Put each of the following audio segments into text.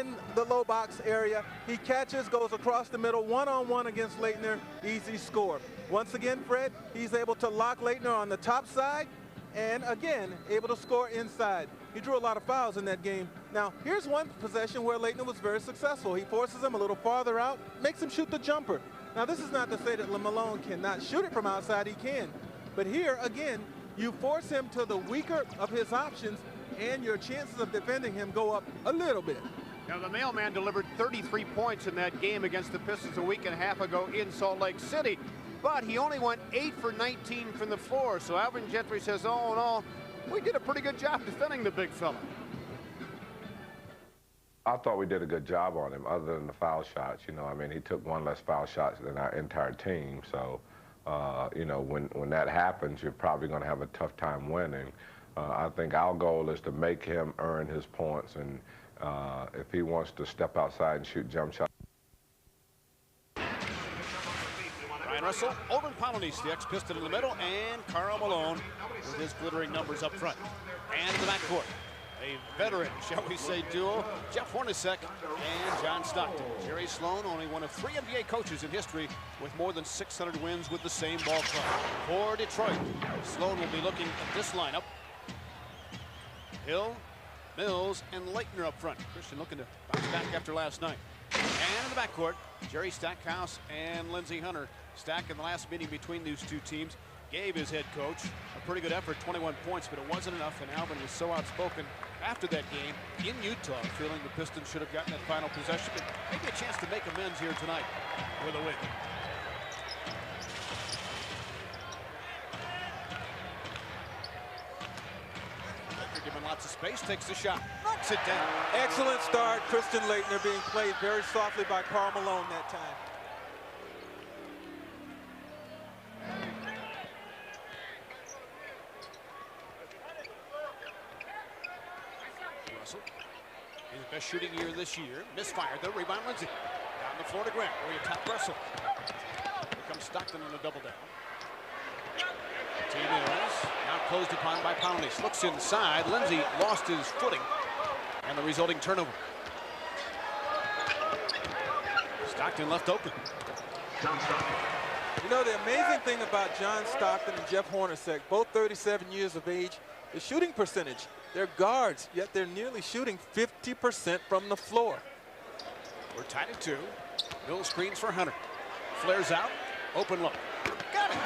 in the low box area. He catches, goes across the middle, one-on-one against Leitner, easy score. Once again, Fred, he's able to lock Leitner on the top side, and again, able to score inside. He drew a lot of fouls in that game. Now, here's one possession where Leitner was very successful. He forces him a little farther out, makes him shoot the jumper. Now, this is not to say that Malone cannot shoot it from outside. He can. But here, again, you force him to the weaker of his options, and your chances of defending him go up a little bit. Now, the mailman delivered 33 points in that game against the Pistons a week and a half ago in Salt Lake City. But he only went 8 for 19 from the floor. So Alvin Gentry says, all in all, we did a pretty good job defending the big fella. I thought we did a good job on him, other than the foul shots. You know, I mean, he took one less foul shots than our entire team. So, you know, when that happens, you're probably going to have a tough time winning. I think our goal is to make him earn his points, and if he wants to step outside and shoot jump shots. Ryan Russell, Olden Polynice, the ex-Piston in the middle, and Karl Malone with his glittering numbers up front. And in the backcourt, a veteran, shall we say, duo, Jeff Hornacek and John Stockton. Jerry Sloan, only one of 3 NBA coaches in history with more than 600 wins with the same ball club. For Detroit, Sloan will be looking at this lineup. Hill, Mills, and Leitner up front. Christian looking to bounce back after last night. And in the backcourt, Jerry Stackhouse and Lindsey Hunter. Stack in the last meeting between these two teams gave his head coach a pretty good effort, 21 points, but it wasn't enough, and Alvin was so outspoken after that game in Utah, feeling the Pistons should have gotten that final possession, but maybe a chance to make amends here tonight with a win. Given lots of space, takes the shot, knocks it down. Excellent start. Christian Leitner being played very softly by Karl Malone that time. Russell, his best shooting year this year. Misfired, the rebound, Lindsey. Down the floor to Grant, where you top Russell. Here comes Stockton on a double down. T. Mills, now closed upon by Polynice. Looks inside. Lindsey lost his footing, and the resulting turnover. Stockton left open. You know, the amazing thing about John Stockton and Jeff Hornacek, both 37 years of age, the shooting percentage. They're guards, yet they're nearly shooting 50% from the floor. We're tied at 2. Mills screens for Hunter. Flares out. Open look. Got it.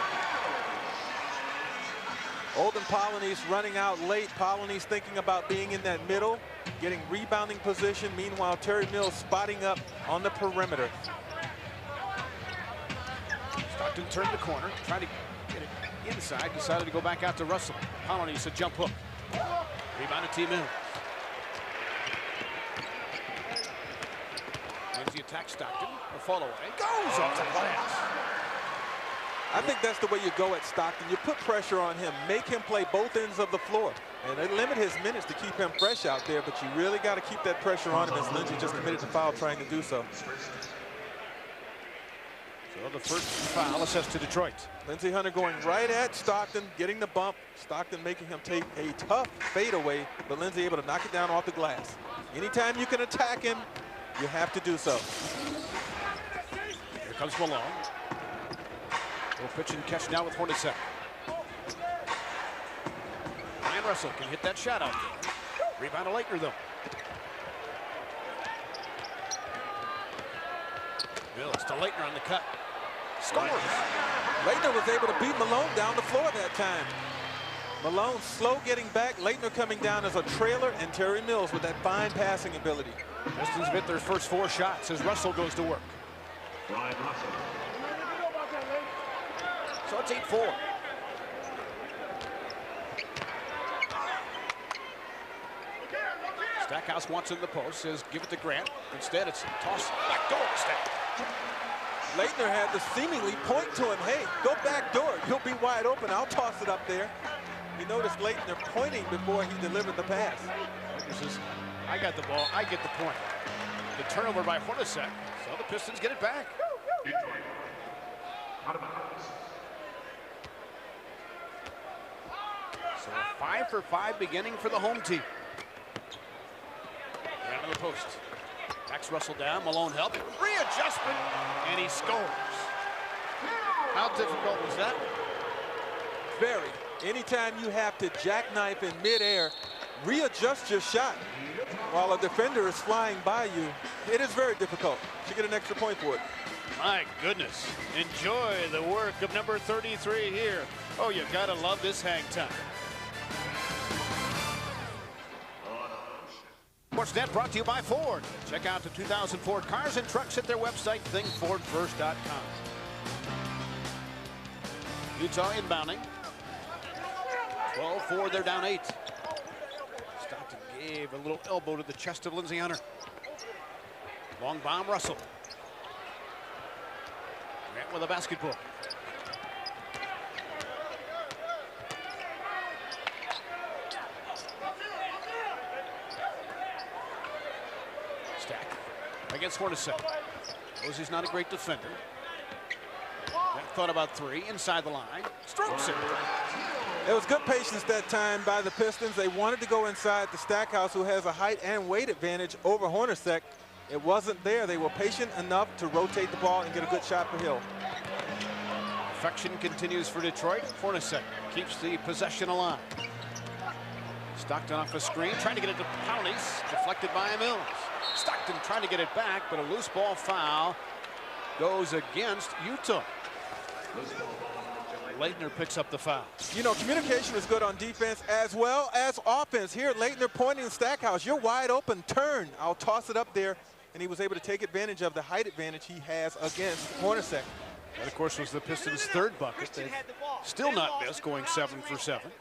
Olden Polynice running out late. Polynice thinking about being in that middle, getting rebounding position. Meanwhile, Terry Mills spotting up on the perimeter. Stockton turned the corner, trying to get it inside. Decided to go back out to Russell. Polynice a jump hook. Rebound to T. Mills. Lindsey attacks Stockton. A fall away. Goes off the glass. I think that's the way you go at Stockton. You put pressure on him, make him play both ends of the floor, and they limit his minutes to keep him fresh out there, but you really got to keep that pressure on him, as Lindsey just committed to foul trying to do so. So the first foul assessed to Detroit. Lindsey Hunter going right at Stockton, getting the bump. Stockton making him take a tough fadeaway, but Lindsey able to knock it down off the glass. Anytime you can attack him, you have to do so. Here comes Malone. Little pitch and catch now with Hornacek. Ryan Russell can hit that shot out there. Rebound to Leitner, though. Mills to Leitner on the cut. Scores. Leitner was able to beat Malone down the floor that time. Malone slow getting back. Leitner coming down as a trailer, and Terry Mills with that fine passing ability. Pistons hit their first 4 shots as Russell goes to work. So it's 8-4. Stackhouse wants in the post, says give it to Grant. Instead, it's toss back door to Stack. Leitner had to seemingly point to him, hey, go back door. You'll be wide open. I'll toss it up there. You noticed Leitner pointing before he delivered the pass. Leitner says, I got the ball. I get the point. The turnover by Hornacek. So the Pistons get it back. So a 5 for 5 beginning for the home team. Down to the post. Backs Russell down. Malone help. Readjustment, and he scores. How difficult was that? Very. Anytime you have to jackknife in midair, readjust your shot while a defender is flying by you, it is very difficult. You get an extra point for it. My goodness. Enjoy the work of number 33 here. Oh, you gotta love this hang time. Sportsnet brought to you by Ford. Check out the 2000 Ford cars and trucks at their website, thinkfordfirst.com. Utah inbounding. 12-4, they're down 8. Stockton gave a little elbow to the chest of Lindsey Hunter. Long bomb, Russell. Grant with a basketball. Stack against Hornacek. Rosie's not a great defender. Thought about 3 inside the line. Strokes it. It was good patience that time by the Pistons. They wanted to go inside the Stackhouse, who has a height and weight advantage over Hornacek. It wasn't there. They were patient enough to rotate the ball and get a good shot for Hill. Affection continues for Detroit. Hornacek keeps the possession alive. Stockton off a screen, trying to get it to Paulis, deflected by Mills. Stockton trying to get it back, but a loose ball foul goes against Utah. Leitner picks up the foul. You know, communication is good on defense as well as offense. Here, Leitner pointing Stackhouse, you're wide open, turn. I'll toss it up there. And he was able to take advantage of the height advantage he has against Hornacek. That, of course, was the Pistons' 3rd bucket. They've still not missed, going 7 for 7.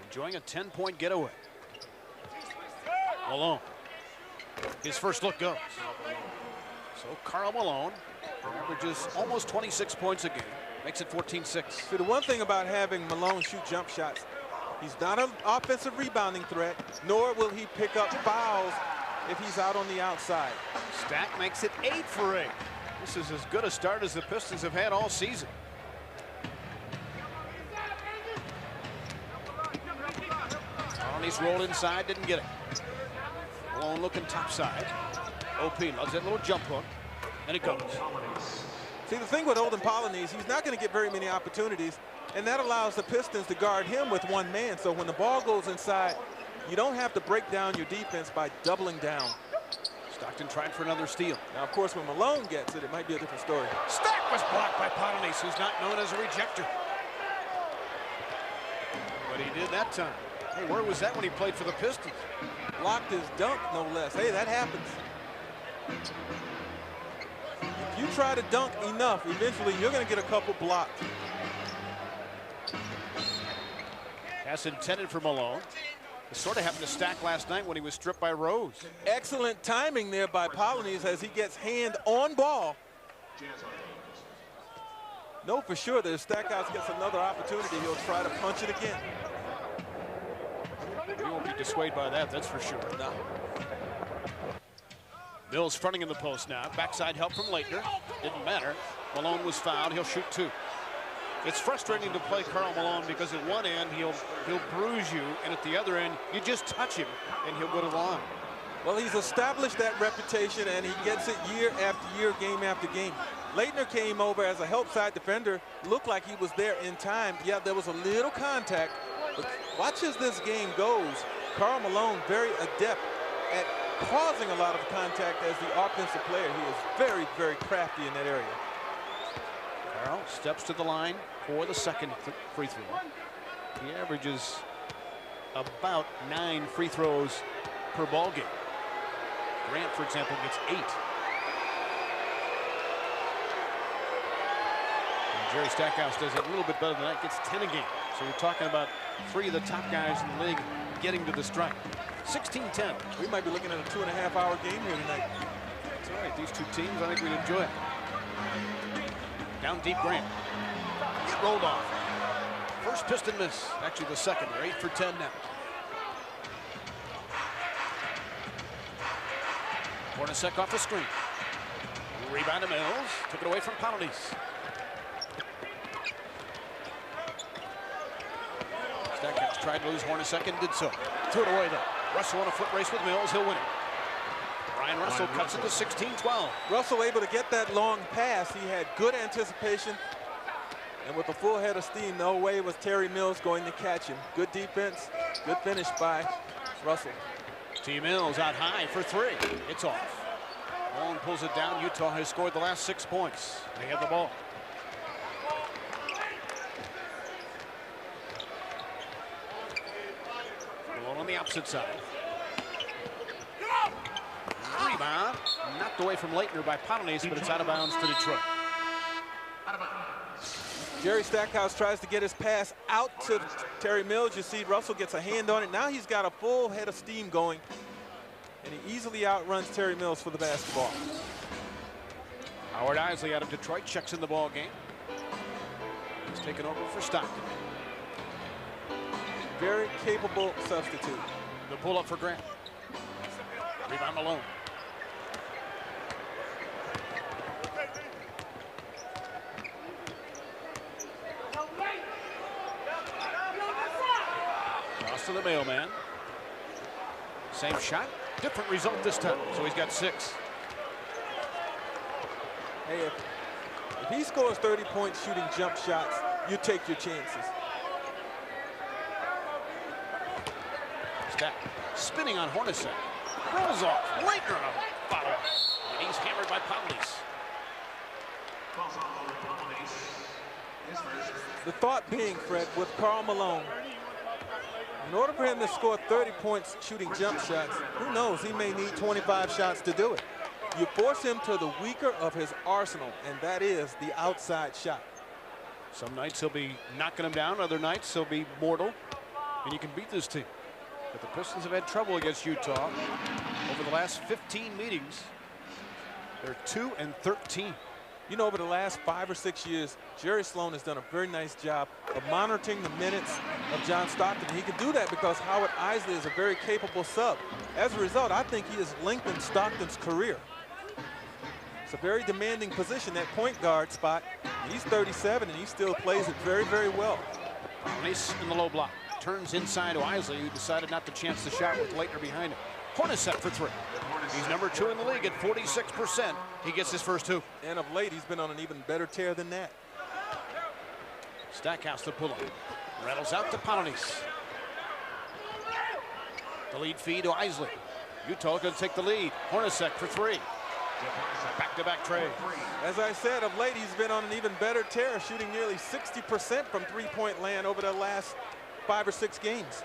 Enjoying a 10-point getaway. Malone. His first look goes. So Karl Malone averages almost 26 points a game. Makes it 14-6. See, the one thing about having Malone shoot jump shots, he's not an offensive rebounding threat, nor will he pick up fouls if he's out on the outside. Stack makes it 8 for 8. This is as good a start as the Pistons have had all season. He's rolled inside, didn't get it. Malone looking topside. OP loves that little jump hook, and it goes. See, the thing with Olden Polynice, he's not going to get very many opportunities, and that allows the Pistons to guard him with one man. So when the ball goes inside, you don't have to break down your defense by doubling down. Stockton tried for another steal. Now, of course, when Malone gets it, it might be a different story. Stack was blocked by Polynice, who's not known as a rejector. But he did that time. Hey, where was that when he played for the Pistons? Blocked his dunk, no less. Hey, that happens. If you try to dunk enough, eventually you're going to get a couple blocked. Pass intended for Malone. It sort of happened to Stack last night when he was stripped by Rose. Excellent timing there by Polynice as he gets hand on ball. Know for sure that if Stackhouse gets another opportunity, he'll try to punch it again. He won't be dissuaded by that, that's for sure. No. Mills fronting in the post now. Backside help from Leitner. Didn't matter. Malone was fouled. He'll shoot 2. It's frustrating to play Karl Malone because at one end he'll bruise you, and at the other end you just touch him and he'll go to the line. Well, he's established that reputation, and he gets it year after year, game after game. Leitner came over as a help side defender, looked like he was there in time. Yeah, there was a little contact, but watch as this game goes. Karl Malone very adept at causing a lot of contact as the offensive player. He is very, very crafty in that area. Karl steps to the line for the second free throw. He averages about 9 free throws per ball game. Grant, for example, gets 8. And Jerry Stackhouse does it a little bit better than that, gets 10 a game. So we're talking about 3 of the top guys in the league getting to the stripe. 16-10. We might be looking at a 2.5-hour game here tonight. That's all right. These two teams, I think we'd enjoy it. Down deep, Grant. Get rolled off. First Piston miss. Actually, the second. They're 8 for 10 now. Hornacek off the screen. Rebound to Mills. Took it away from Polynice. Stackhouse tried to lose Hornacek and did so. Threw it away though. Russell on a foot race with Mills. He'll win it. Ryan Russell cuts it to 16-12. Russell able to get that long pass. He had good anticipation. And with a full head of steam, no way was Terry Mills going to catch him. Good defense, good finish by Russell. T. Mills out high for three. It's off. Malone pulls it down. Utah has scored the last 6 points. They have the ball. Malone on the opposite side. Rebound. Knocked away from Leitner by Polonese, but it's out of bounds to Detroit. Jerry Stackhouse tries to get his pass out to Terry Mills. You see Russell gets a hand on it. Now he's got a full head of steam going, and he easily outruns Terry Mills for the basketball. Howard Isley out of Detroit checks in the ball game. He's taken over for Stockton. Very capable substitute. The pull up for Grant. Rebound Malone. To the mailman. Same shot, different result this time. So he's got 6. Hey, if he scores 30 points shooting jump shots, you take your chances. Stack spinning on Hornacek. Rolls off. Leitner on a follow. And he's hammered by Polonese. The thought being, Fred, with Karl Malone, in order for him to score 30 points shooting jump shots, who knows, he may need 25 shots to do it. You force him to the weaker of his arsenal, and that is the outside shot. Some nights he'll be knocking them down, other nights he'll be mortal, and you can beat this team. But the Pistons have had trouble against Utah over the last 15 meetings. They're 2-13. You know, over the last 5 or 6 years, Jerry Sloan has done a very nice job of monitoring the minutes of John Stockton. He can do that because Howard Isley is a very capable sub. As a result, I think he has lengthened Stockton's career. It's a very demanding position, that point guard spot. He's 37, and he still plays it very, very well. Nice in the low block. Turns inside to Isley, who decided not to chance the shot with Leitner behind him. Hornacek for 3. He's number 2 in the league at 46%. He gets his first 2. And of late, he's been on an even better tear than that. Stackhouse to pull up. Rattles out to Polonese. The lead feed to Isley. Utah going to take the lead. Hornacek for 3. Back-to-back trade. As I said, of late, he's been on an even better tear, shooting nearly 60% from three-point land over the last 5 or 6 games.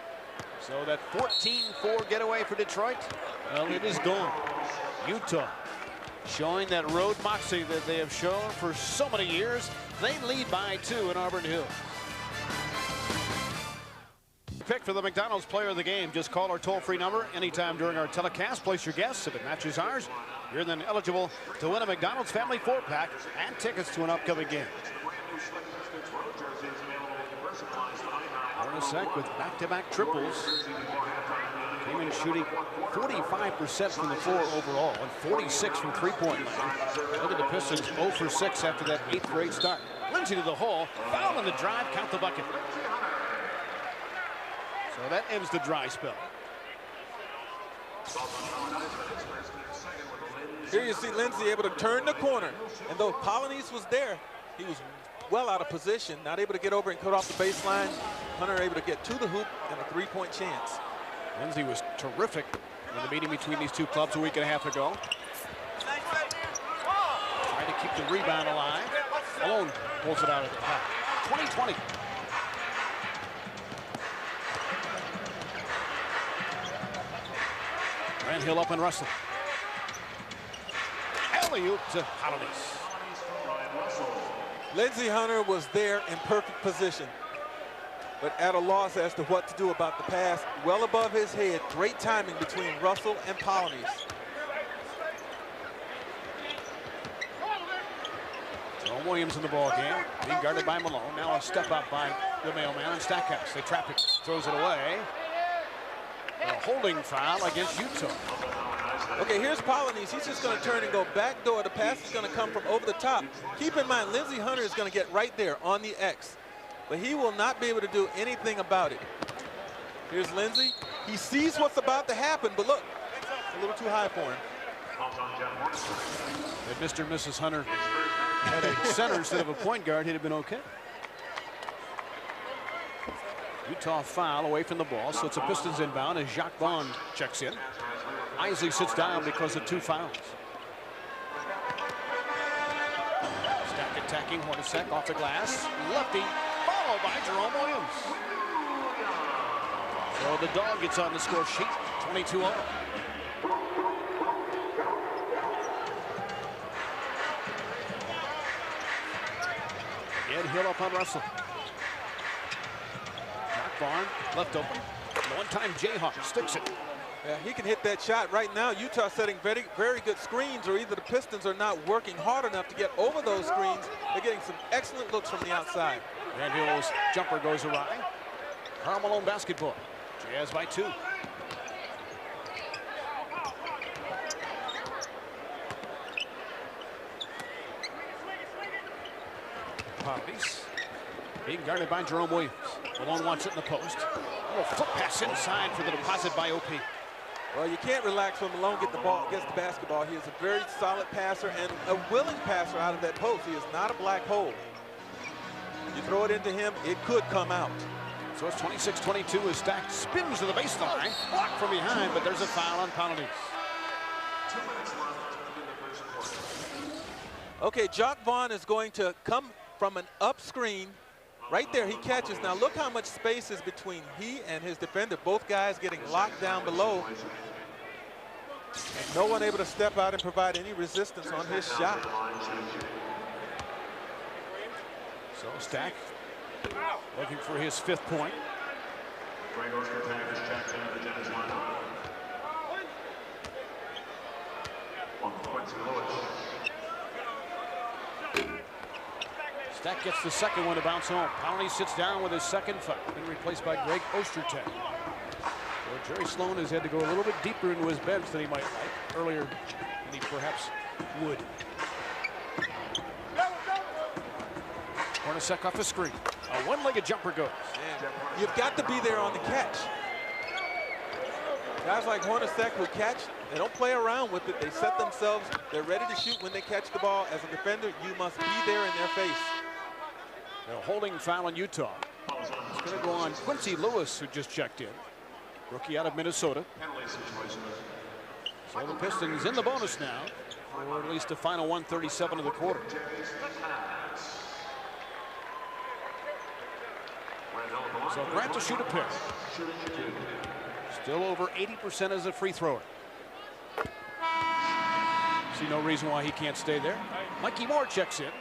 So that 14-4 getaway for Detroit, well, it is gone. Utah showing that road moxie that they have shown for so many years. They lead by 2 in Auburn Hills. Pick for the McDonald's Player of the Game. Just call our toll-free number anytime during our telecast. Place your guess. If it matches ours, you're then eligible to win a McDonald's Family 4-pack and tickets to an upcoming game. Hornacek with back-to-back triples. Came in shooting 45% from the floor overall and 46 from three-point line. Look at the Pistons 0 for 6 after that 8th grade start. Lindsey to the hole, foul on the drive, count the bucket. So that ends the dry spell. Here you see Lindsey able to turn the corner. And though Polonese was there, he was well out of position, not able to get over and cut off the baseline. Hunter able to get to the hoop and a 3-point chance. Lindsey was terrific in the meeting between these two clubs a week and a half ago. Trying to keep the rebound alive. Malone pulls it out at the top. 20-20. Grant Hill up and Russell. Alley-oop to Polonese. Lindsey Hunter was there in perfect position, but at a loss as to what to do about the pass. Well above his head. Great timing between Russell and Polonese. Jerome Williams in the ball game, being guarded by Malone. Now a step up by the mailman and Stackhouse. They trap it, throws it away. A holding foul against Utah. Okay, here's Polonese. He's just going to turn and go back door. The pass is going to come from over the top. Keep in mind, Lindsey Hunter is going to get right there on the X, but he will not be able to do anything about it. Here's Lindsey. He sees what's about to happen, but look, a little too high for him. If Mr. and Mrs. Hunter had a center instead of a point guard, he'd have been okay. Utah foul away from the ball, so it's a Pistons inbound as Jacques Vaughn checks in. Isley sits down because of 2 fouls. Stack attacking Hornacek off the glass. Lefty, followed by Jerome Williams. So the dog gets on the score sheet, 22-0. Again, Hill up on Russell. Vaughn left open. One-time Jayhawk sticks it. Yeah, he can hit that shot right now. Utah setting very, very good screens, or either the Pistons are not working hard enough to get over those screens. They're getting some excellent looks from the outside. Grant Hill's jumper goes awry. Karl Malone basketball. Jazz by 2. Poppies being guarded by Jerome Williams. Malone wants it in the post. A little foot pass inside for the deposit by OP. Well, you can't relax when Malone gets the basketball. He is a very solid passer and a willing passer out of that post. He is not a black hole. You throw it into him, it could come out. So it's 26-22 as Stack spins to the baseline. Blocked from behind, but there's a foul on Poundis. Okay, Jacques Vaughn is going to come from an up screen. Right there, he catches. Now look how much space is between he and his defender. Both guys getting locked down below. And no one able to step out and provide any resistance on his shot. So Stack looking for his 5th point. Stack gets the second one to bounce home. Powney sits down with his 2nd foul, been replaced by Greg Ostertag. So Jerry Sloan has had to go a little bit deeper into his bench than he might like earlier than he perhaps would. Hornacek off a screen. A one-legged jumper goes. Man, you've got to be there on the catch. Guys like Hornacek who catch, they don't play around with it. They set themselves, they're ready to shoot when they catch the ball. As a defender, you must be there in their face. A holding foul in Utah. It's going to go on Quincy Lewis, who just checked in. Rookie out of Minnesota. So the Pistons in the bonus now, or at least the final 1:37 of the quarter. So Grant to shoot a pair. Still over 80% as a free thrower. See no reason why he can't stay there. Mikey Moore checks in.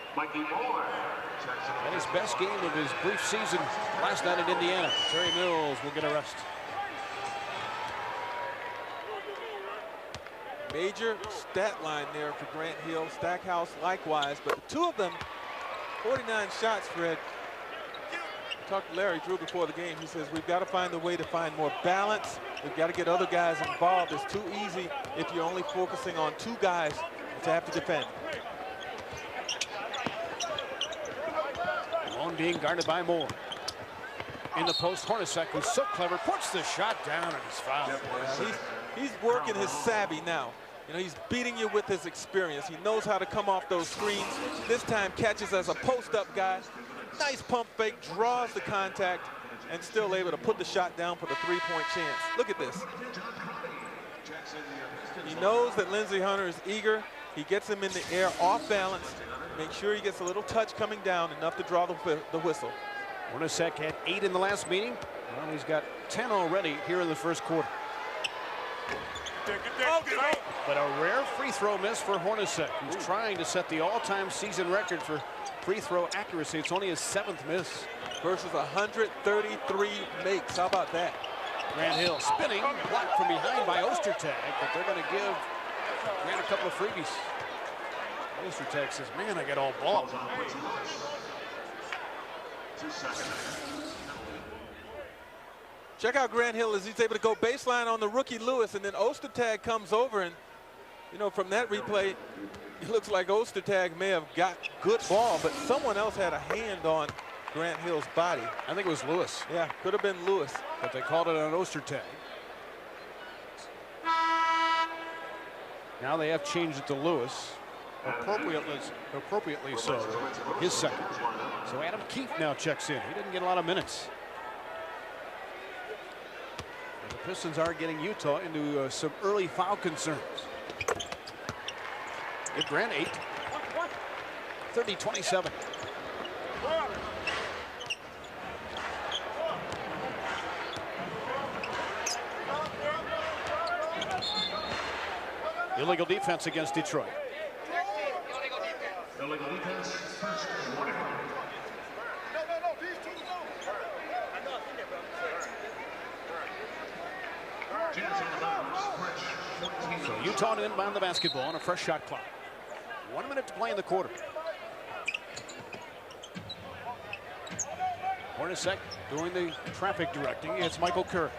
And his best game of his brief season last night in Indiana. Terry Mills will get a rest. Major stat line there for Grant Hill. Stackhouse likewise, but the 2 of them, 49 shots, Fred. I talked to Larry Drew before the game. He says we've got to find a way to find more balance. We've got to get other guys involved. It's too easy if you're only focusing on 2 guys to have to defend. Malone being guarded by Moore. In the post, Hornacek, who's so clever, puts the shot down and he's fouled. Yeah, he's working his savvy now. You know, he's beating you with his experience. He knows how to come off those screens. This time catches as a post-up guy. Nice pump fake, draws the contact, and still able to put the shot down for the 3-point chance. Look at this. He knows that Lindsey Hunter is eager. He gets him in the air off balance. Make sure he gets a little touch coming down, enough to draw the whistle. Hornacek had 8 in the last meeting. Well, he's got 10 already here in the first quarter. But a rare free throw miss for Hornacek, who's trying to set the all-time season record for free throw accuracy. It's only his 7th miss. Versus 133 makes. How about that? Grant Hill spinning, blocked from behind by Ostertag, but they're going to give Grant a couple of freebies. Ostertag says, man, I got all ball. Check out Grant Hill as he's able to go baseline on the rookie Lewis, and then Ostertag comes over, and you know, from that replay, it looks like Ostertag may have got good ball, but someone else had a hand on Grant Hill's body. I think it was Lewis. Yeah, could have been Lewis. But they called it on Ostertag. Now they have changed it to Lewis. Appropriately so. His second. So Adam Keefe now checks in. He didn't get a lot of minutes. And the Pistons are getting Utah into some early foul concerns. Give Grant 8. 30-27. Illegal defense against Detroit. Illegal defense. So Utah to inbound the basketball on a fresh shot clock. 1 minute to play in the quarter. Hornacek doing the traffic directing. It's Michael Curry.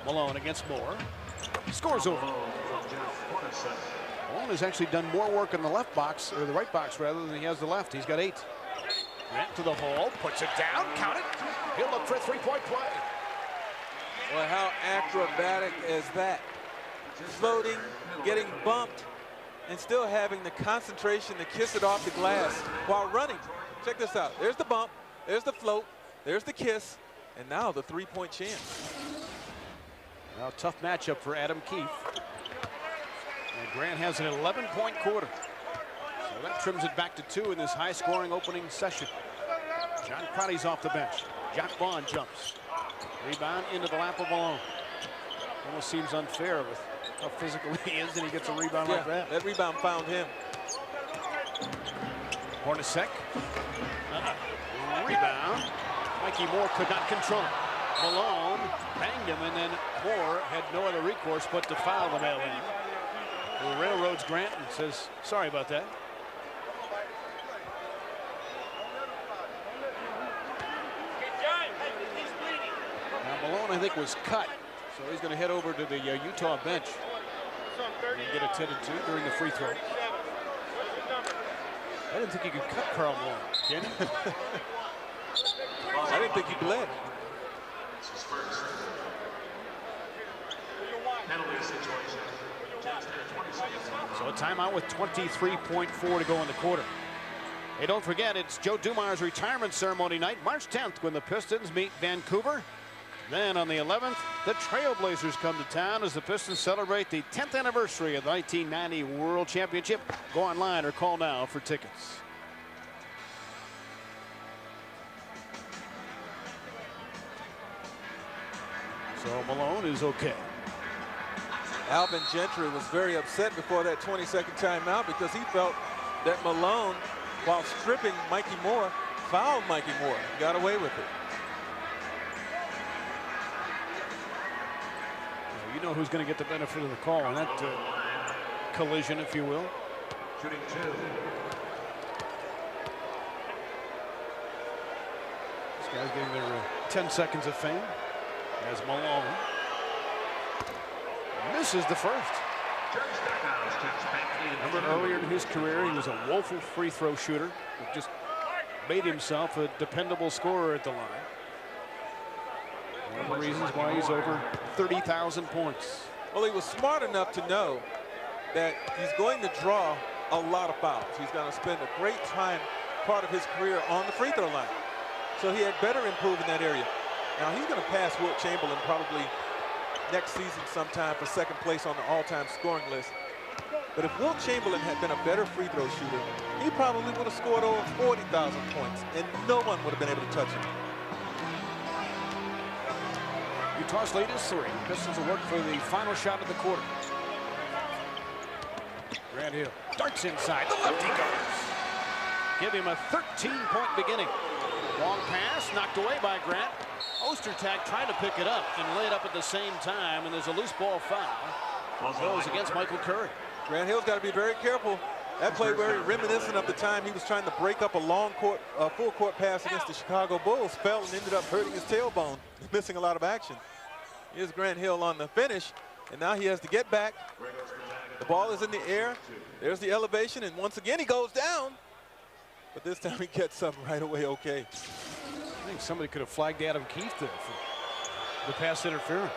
Malone against Moore. Scores over. Malone has actually done more work in the left box, or the right box rather, than he has the left. He's got 8. Grant to the hole, puts it down, count it. He'll look for a three-point play. Well, how acrobatic is that? Floating, getting bumped, and still having the concentration to kiss it off the glass while running. Check this out. There's the bump, there's the float, there's the kiss, and now the three-point chance. Now, tough matchup for Adam Keefe. And Grant has an 11-point quarter. So that trims it back to 2 in this high-scoring opening session. John Crotty's off the bench. Jack Vaughn jumps. Rebound into the lap of Malone. Almost seems unfair with how physical he is, and he gets a rebound like that. That rebound found him. Hornacek. Rebound. Mikey Moore could not control it. Malone banged him, and then Moore had no other recourse but to foul the man. He railroads Grant and says, sorry about that. Now Malone, I think, was cut, so he's going to head over to the Utah bench and get attended to during the free throw. I didn't think you could cut Karl Malone, can you? I didn't think he bled. So a timeout with 23.4 to go in the quarter. Hey, don't forget, it's Joe Dumars' retirement ceremony night, March 10th, when the Pistons meet Vancouver. Then on the 11th, the Trailblazers come to town as the Pistons celebrate the 10th anniversary of the 1990 World Championship. Go online or call now for tickets. So Malone is okay. Alvin Gentry was very upset before that 22nd timeout because he felt that Malone, while stripping Mikey Moore, fouled Mikey Moore. Got away with it. You know who's going to get the benefit of the call on that collision, if you will. Shooting 2. This guy's getting their 10 seconds of fame as Malone misses the first. Remember earlier in his career, he was a woeful free throw shooter who just made himself a dependable scorer at the line. One of the reasons why he's over 30,000 points. Well, he was smart enough to know that he's going to draw a lot of fouls. He's going to spend a great part of his career on the free throw line. So he had better improve in that area. Now he's going to pass Wilt Chamberlain probably next season sometime for second place on the all-time scoring list. But if Wilt Chamberlain had been a better free throw shooter, he probably would have scored over 40,000 points, and no one would have been able to touch him. Utah's lead is 3. Pistons will work for the final shot of the quarter. Grant Hill darts inside. The lefty goes. Give him a 13-point beginning. Long pass knocked away by Grant. Ostertag trying to pick it up and lay it up at the same time, and there's a loose ball foul. Goes against Michael Curry. Grant Hill's got to be very careful. That play very reminiscent of the time he was trying to break up a full court pass against the Chicago Bulls, fell and ended up hurting his tailbone, missing a lot of action. Here's Grant Hill on the finish, and now he has to get back. The ball is in the air. There's the elevation, and once again he goes down. But this time he gets up right away okay. I think somebody could have flagged Adam Keefe there for the pass interference.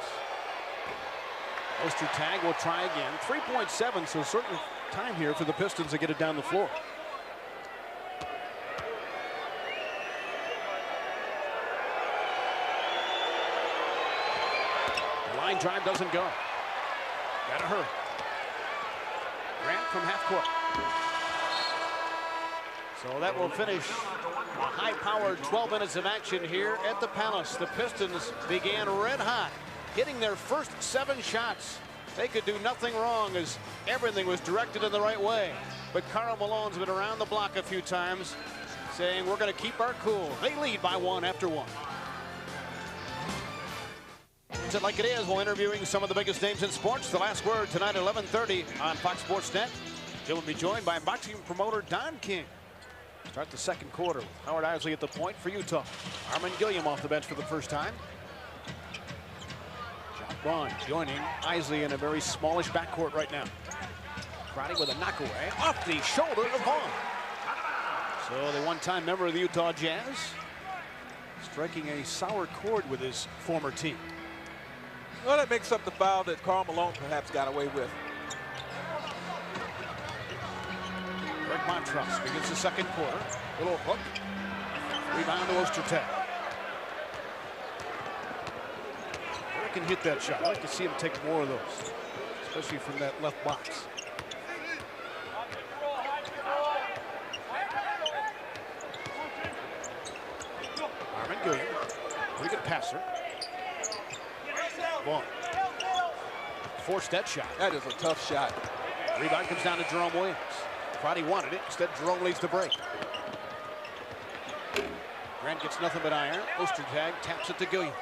Ostertag will try again. 3.7, so certain time here for the Pistons to get it down the floor. The line drive doesn't go. Gotta hurry. Grant from half court. So that will finish a high-powered 12 minutes of action here at the Palace. The Pistons began red hot, hitting their first 7 shots. They could do nothing wrong as everything was directed in the right way. But Karl Malone's been around the block a few times, saying we're going to keep our cool. They lead by 1 after 1. It's it like it is. We're interviewing some of the biggest names in sports. The last word tonight at 11:30 on Fox Sports Net. Jim will be joined by boxing promoter Don King. Start the second quarter with Howard Isley at the point for Utah. Armin Gilliam off the bench for the first time. John Vaughn joining Isley in a very smallish backcourt right now. Crotty with a knockaway off the shoulder of Vaughn. So the one-time member of the Utah Jazz striking a sour chord with his former team. Well, that makes up the foul that Karl Malone perhaps got away with. Greg Montross begins the second quarter. Little hook. Rebound to Ostertag. Greg can hit that shot. I'd like to see him take more of those, especially from that left box. Armin Gilliam, pretty good passer. Vaughn forced that shot. That is a tough shot. Rebound comes down to Jerome Williams. Crotty wanted it. Instead, Jerome leads the break. Grant gets nothing but iron. Ostertag taps it to Gilliam.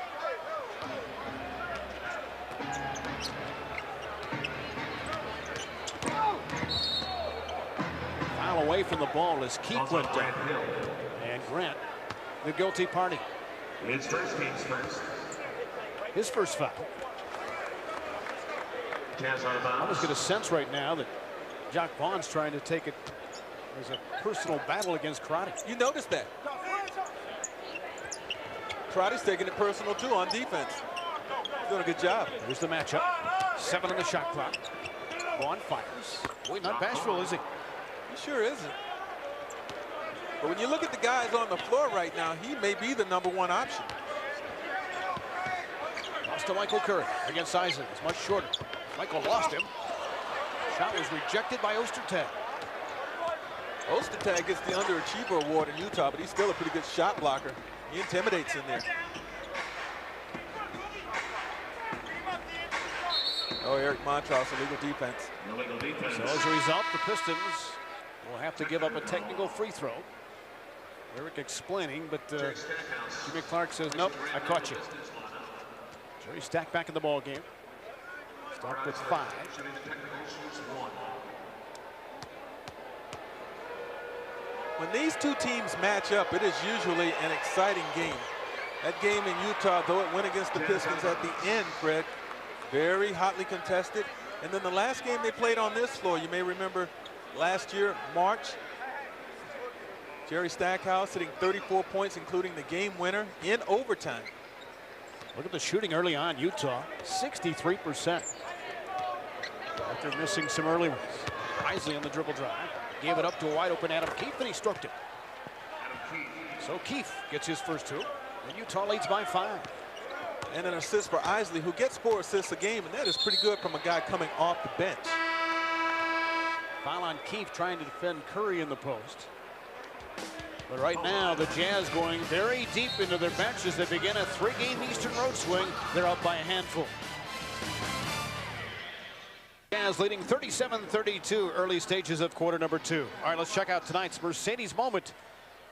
Foul away from the ball as Keith went down. And Grant, the guilty party. It's first team's first. His first foul. Jazz out of I bounds. almost get a sense right now that Jacques Vaughn's trying to take it as a personal battle against Crotty. You noticed that. Crotty's taking it personal too on defense. He's doing a good job. Here's the matchup. 7 on the shot clock. Vaughn fires. Boy, not bashful, is he? He sure isn't. But when you look at the guys on the floor right now, he may be the #1 option. Lost to Michael Curry against Isley. It's much shorter. Michael lost him. Shot was rejected by Ostertag. Ostertag gets the underachiever award in Utah, but he's still a pretty good shot blocker. He intimidates in there. Oh, Eric Montross, illegal defense. Illegal defense. So as a result, the Pistons will have to give up a technical free throw. Eric explaining, but Jimmy Clark says, nope, I caught you. Jerry Stack back in the ball game. Start with 5. When these two teams match up, it is usually an exciting game. That game in Utah, though it went against the Pistons at the end, Fred, very hotly contested. And then the last game they played on this floor, you may remember last year, March, Jerry Stackhouse hitting 34 points, including the game winner in overtime. Look at the shooting early on, Utah, 63%. After missing some early ones. Isley on the dribble drive. Gave it up to a wide open Adam Keefe, and he struck it. So Keefe gets his first 2, and Utah leads by 5. And an assist for Isley, who gets 4 assists a game, and that is pretty good from a guy coming off the bench. Foul on Keefe trying to defend Curry in the post. But right now, the Jazz going very deep into their bench as they begin a 3-game Eastern road swing. They're up by a handful. Jazz leading 37-32, early stages of quarter number 2. All right, let's check out tonight's Mercedes moment.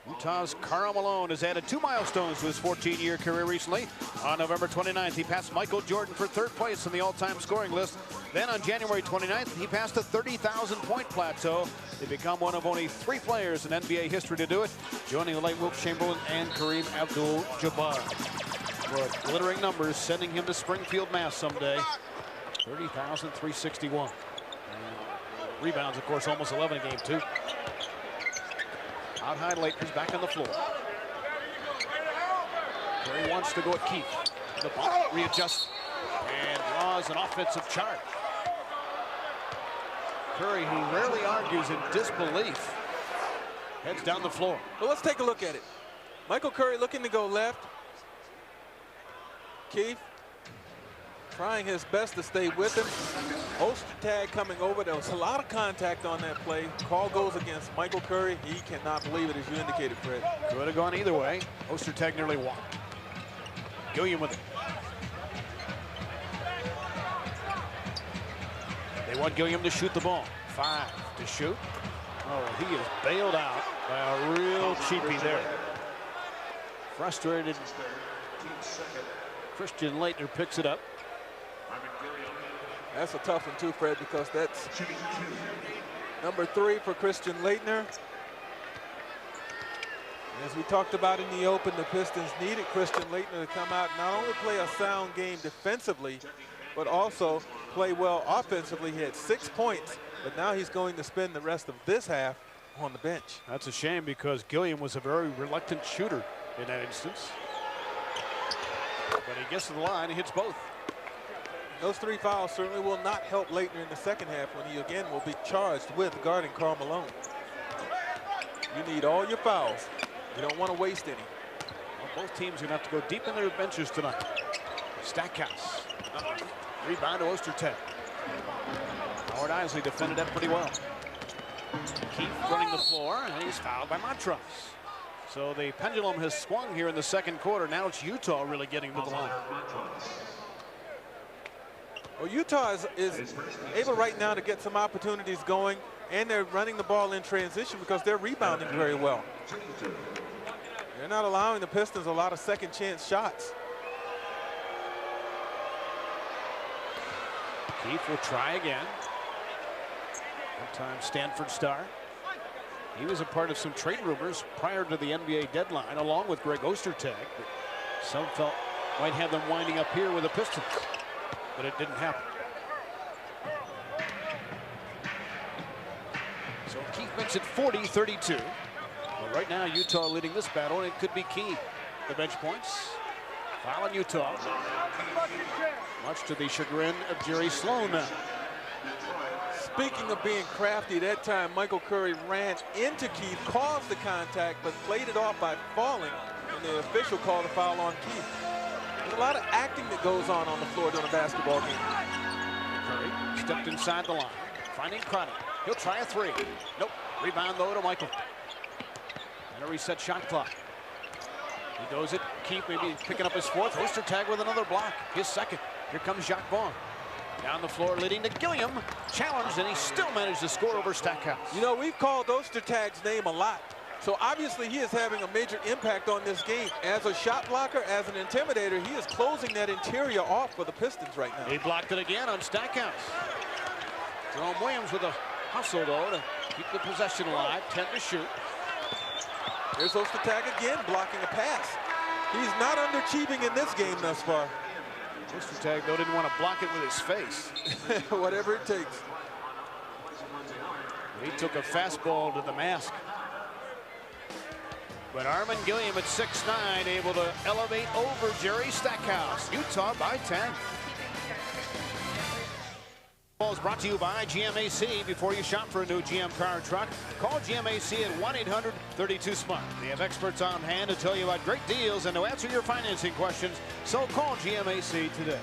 Utah's Karl Malone has added 2 milestones to his 14-year career recently. On November 29th, he passed Michael Jordan for 3rd place on the all-time scoring list. Then on January 29th, he passed the 30,000-point plateau. They become one of only 3 players in NBA history to do it, joining the late Wilt Chamberlain and Kareem Abdul-Jabbar. But glittering numbers sending him to Springfield, Mass someday. 30,361. Rebounds, of course, almost 11 a game, too. Out high, Lakers back on the floor. Curry wants to go at Keefe. The ball readjusts. And draws an offensive charge. Curry, who rarely argues in disbelief, heads down the floor. Well, let's take a look at it. Michael Curry looking to go left. Keith trying his best to stay with him. Ostertag coming over. There was a lot of contact on that play. Call goes against Michael Curry. He cannot believe it, as you indicated, Fred. Could have gone either way. Ostertag nearly walked. Gilliam with it. They want Gilliam to shoot the ball. 5 to shoot. Oh, he is bailed out by a real cheapie there. Frustrated. Christian Laettner picks it up. That's a tough one too, Fred, because that's number 3 for Christian Laettner. As we talked about in the open, the Pistons needed Christian Laettner to come out and not only play a sound game defensively, but also play well offensively. He had 6 points, but now he's going to spend the rest of this half on the bench. That's a shame because Gilliam was a very reluctant shooter in that instance. But he gets to the line, he hits both. Those 3 fouls certainly will not help Laettner in the second half when he again will be charged with guarding Karl Malone. You need all your fouls. You don't want to waste any. Well, both teams are going to have to go deep in their benches tonight. Stackhouse. Rebound to Ostertag. Howard Isley defended that pretty well. Keith running the floor, and he's fouled by Montrose. So the pendulum has swung here in the second quarter. Now it's Utah really getting to the line. Well, Utah is able right now to get some opportunities going, and they're running the ball in transition because they're rebounding very well. They're not allowing the Pistons a lot of second chance shots. Keith will try again. One-time Stanford star. He was a part of some trade rumors prior to the NBA deadline, along with Greg Ostertag. Some felt might have them winding up here with the Pistons, but it didn't happen. So Keith makes it 40-32. But right now, Utah leading this battle, and it could be key. The bench points. Foul in Utah. Much to the chagrin of Jerry Sloan now. Speaking of being crafty, that time Michael Curry ran into Keith, caused the contact, but played it off by falling, and the official called a foul on Keith. There's a lot of acting that goes on the floor during a basketball game. Curry stepped inside the line, finding Cronny. He'll try a 3. Nope. Rebound, though, to Michael. And a reset shot clock. He goes it. Keith maybe picking up his 4th. Ostertag with another block. His 2nd. Here comes Jacques Vaughn. Down the floor, leading to Gilliam. Challenged, and he still managed to score over Stackhouse. You know, we've called Ostertag's name a lot. So obviously he is having a major impact on this game. As a shot blocker, as an intimidator, he is closing that interior off for the Pistons right now. He blocked it again on Stackhouse. Jerome Williams with a hustle, though, to keep the possession alive. 10 to shoot. Here's Ostertag again, blocking a pass. He's not underachieving in this game thus far. Ostertag, though, didn't want to block it with his face. Whatever it takes. He took a fastball to the mask. But Armin Gilliam at 6'9", able to elevate over Jerry Stackhouse. Utah by 10. Ball is brought to you by GMAC. Before you shop for a new GM car or truck, call GMAC at 1-800-32-SMART. They have experts on hand to tell you about great deals and to answer your financing questions. So call GMAC today.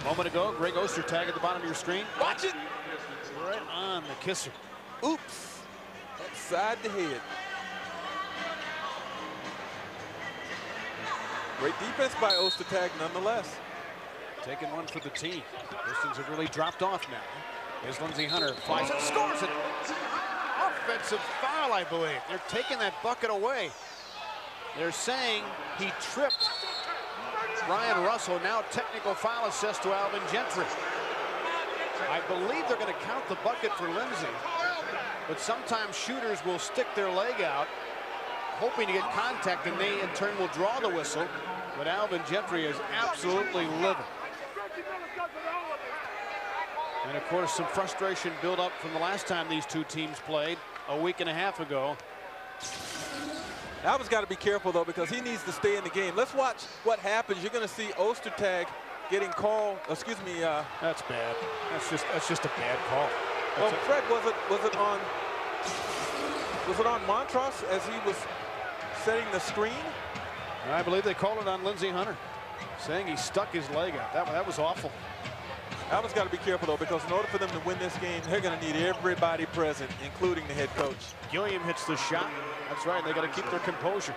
A moment ago, Greg Ostertag at the bottom of your screen. Watch it! Right on the kisser. Oops! Upside the head. Great defense by Ostertag nonetheless. Taking one for the team. Pistons have really dropped off now. Here's Lindsey Hunter, flies it, scores it. Offensive foul, I believe. They're taking that bucket away. They're saying he tripped Ryan Russell. Now technical foul assist to Alvin Gentry. I believe they're going to count the bucket for Lindsey, but sometimes shooters will stick their leg out, hoping to get contact, and they in turn will draw the whistle. But Alvin Gentry is absolutely livid. And of course, some frustration built up from the last time these two teams played a week and a half ago. Alvin's got to be careful, though, because he needs to stay in the game. Let's watch what happens. You're going to see Ostertag getting called, That's bad. That's just a bad call. Well, Fred, was it on Montross as he was setting the screen? I believe they called it on Lindsey Hunter, saying he stuck his leg out. That was awful. Alvin's got to be careful, though, because in order for them to win this game, they're going to need everybody present, including the head coach. Gilliam hits the shot. That's right. They got to keep their composure.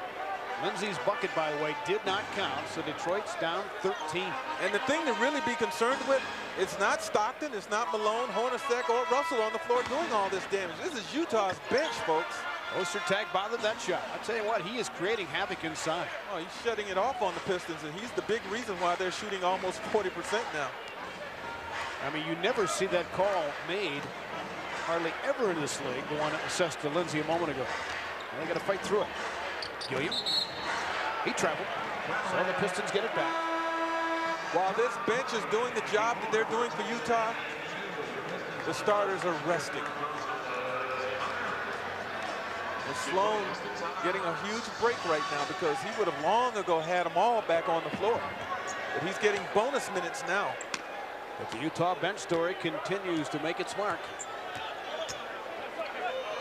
Lindsey's bucket, by the way, did not count, so Detroit's down 13. And the thing to really be concerned with, it's not Stockton, it's not Malone, Hornacek, or Russell on the floor doing all this damage. This is Utah's bench, folks. Ostertag bothered that shot. I tell you what, he is creating havoc inside. Oh, he's shutting it off on the Pistons, and he's the big reason why they're shooting almost 40% now. I mean, you never see that call made hardly ever in this league, the one assessed to Lindsey a moment ago. They got to fight through it. Gilliam, he traveled, so the Pistons get it back. While this bench is doing the job that they're doing for Utah, the starters are resting. And Sloan getting a huge break right now because he would have long ago had them all back on the floor. But he's getting bonus minutes now. But the Utah bench story continues to make its mark.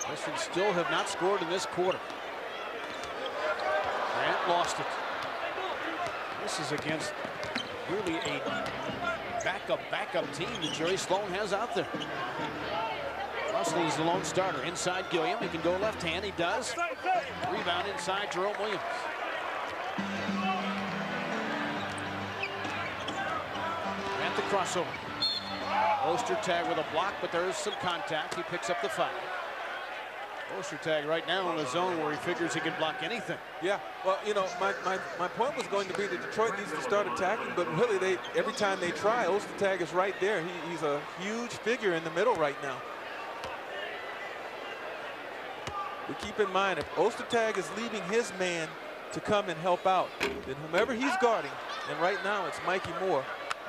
Pistons still have not scored in this quarter. Grant lost it. This is against really a backup team that Jerry Sloan has out there. Russell is the lone starter. Inside Gilliam. He can go left hand. He does. Rebound inside Jerome Williams. At the crossover. Ostertag with a block, but there is some contact. He picks up the foul. Ostertag right now in the zone where he figures he can block anything. Yeah, well, you know, my point was going to be that Detroit needs to start attacking, but really every time they try, Ostertag is right there. He's a huge figure in the middle right now. But keep in mind, if Ostertag is leaving his man to come and help out, then whomever he's guarding, and right now it's Mikey Moore,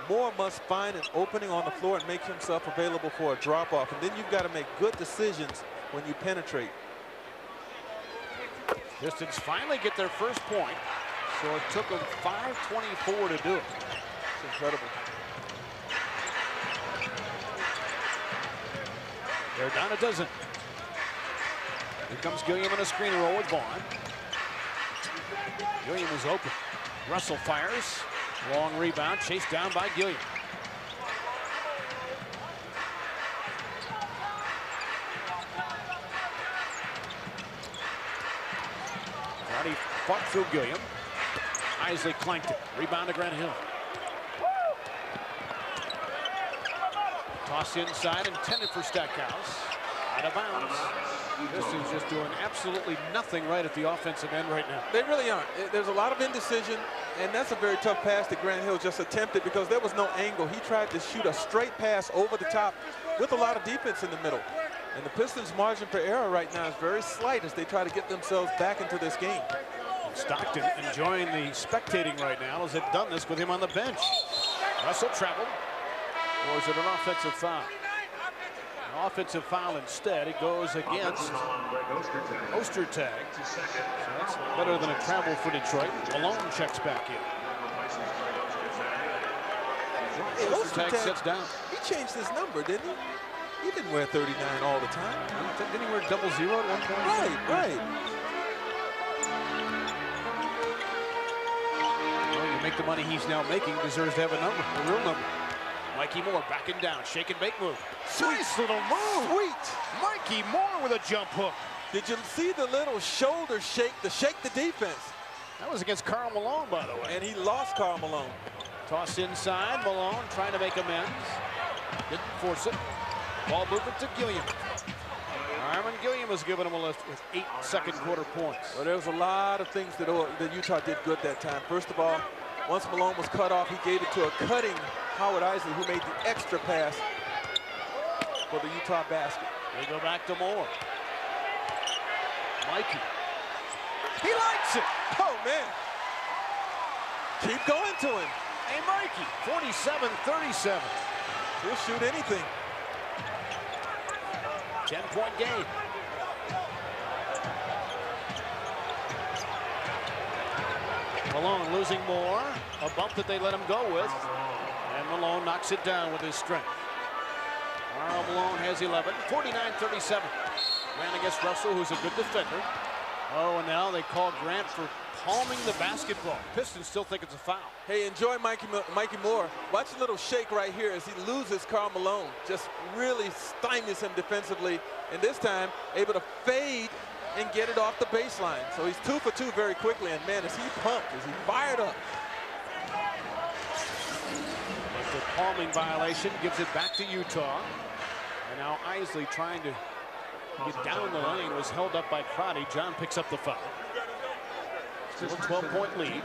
Moore must find an opening on the floor and make himself available for a drop-off. And then you've got to make good decisions when you penetrate. Pistons finally get their first point, so it took them 5:24 to do it. It's incredible. They're down a dozen. Here comes Gilliam in a screen roll with Vaughn. Gilliam is open. Russell fires. Long rebound, chased down by Gilliam. He fought through Gilliam. Isley clanked it. Rebound to Grant Hill. Toss inside, intended for Stackhouse. Out of bounds. Pistons just doing absolutely nothing right at the offensive end right now. They really aren't. There's a lot of indecision, and that's a very tough pass that Grant Hill just attempted because there was no angle. He tried to shoot a straight pass over the top with a lot of defense in the middle. And the Pistons' margin for error right now is very slight as they try to get themselves back into this game. Stockton enjoying the spectating right now as they've done this with him on the bench. Russell traveled. Or is it an offensive foul? An offensive foul instead. It goes against Ostertag. So that's better than a travel for Detroit. Malone checks back in. Ostertag sits down. He changed his number, didn't he? He didn't wear 39 all the time. Didn't he wear 00 at one point? Right. Well, you make the money he's now making, deserves to have a number, a real number. Mikey Moore backing down, shake and bake move. Nice little move. Sweet. Mikey Moore with a jump hook. Did you see the little shoulder shake to shake the defense? That was against Karl Malone, by the way. And he lost Karl Malone. Toss inside, Malone trying to make amends. Didn't force it. Ball movement to Gilliam. Armin Gilliam has given him a lift with 8 second quarter points. Well, there was a lot of things that Utah did good that time. First of all, once Malone was cut off, he gave it to a cutting Howard Isley, who made the extra pass for the Utah basket. They go back to Moore. Mikey. He likes it. Oh, man. Keep going to him. Hey, Mikey, 47-37. He'll shoot anything. 10-point game. Malone losing more. A bump that they let him go with. And Malone knocks it down with his strength. Karl Malone has 11, 49-37. Ran against Russell, who's a good defender. Oh, and now they call Grant for palming the basketball. Pistons still think it's a foul. Hey, enjoy Mikey Moore. Watch a little shake right here as he loses Karl Malone. Just really stymies him defensively. And this time, able to fade and get it off the baseline. So he's 2 for 2 very quickly. And man, is he pumped? Is he fired up? But the palming violation gives it back to Utah. And now Isley trying to get down the lane, was held up by Crotty. John picks up the foul. Still a 12-point lead.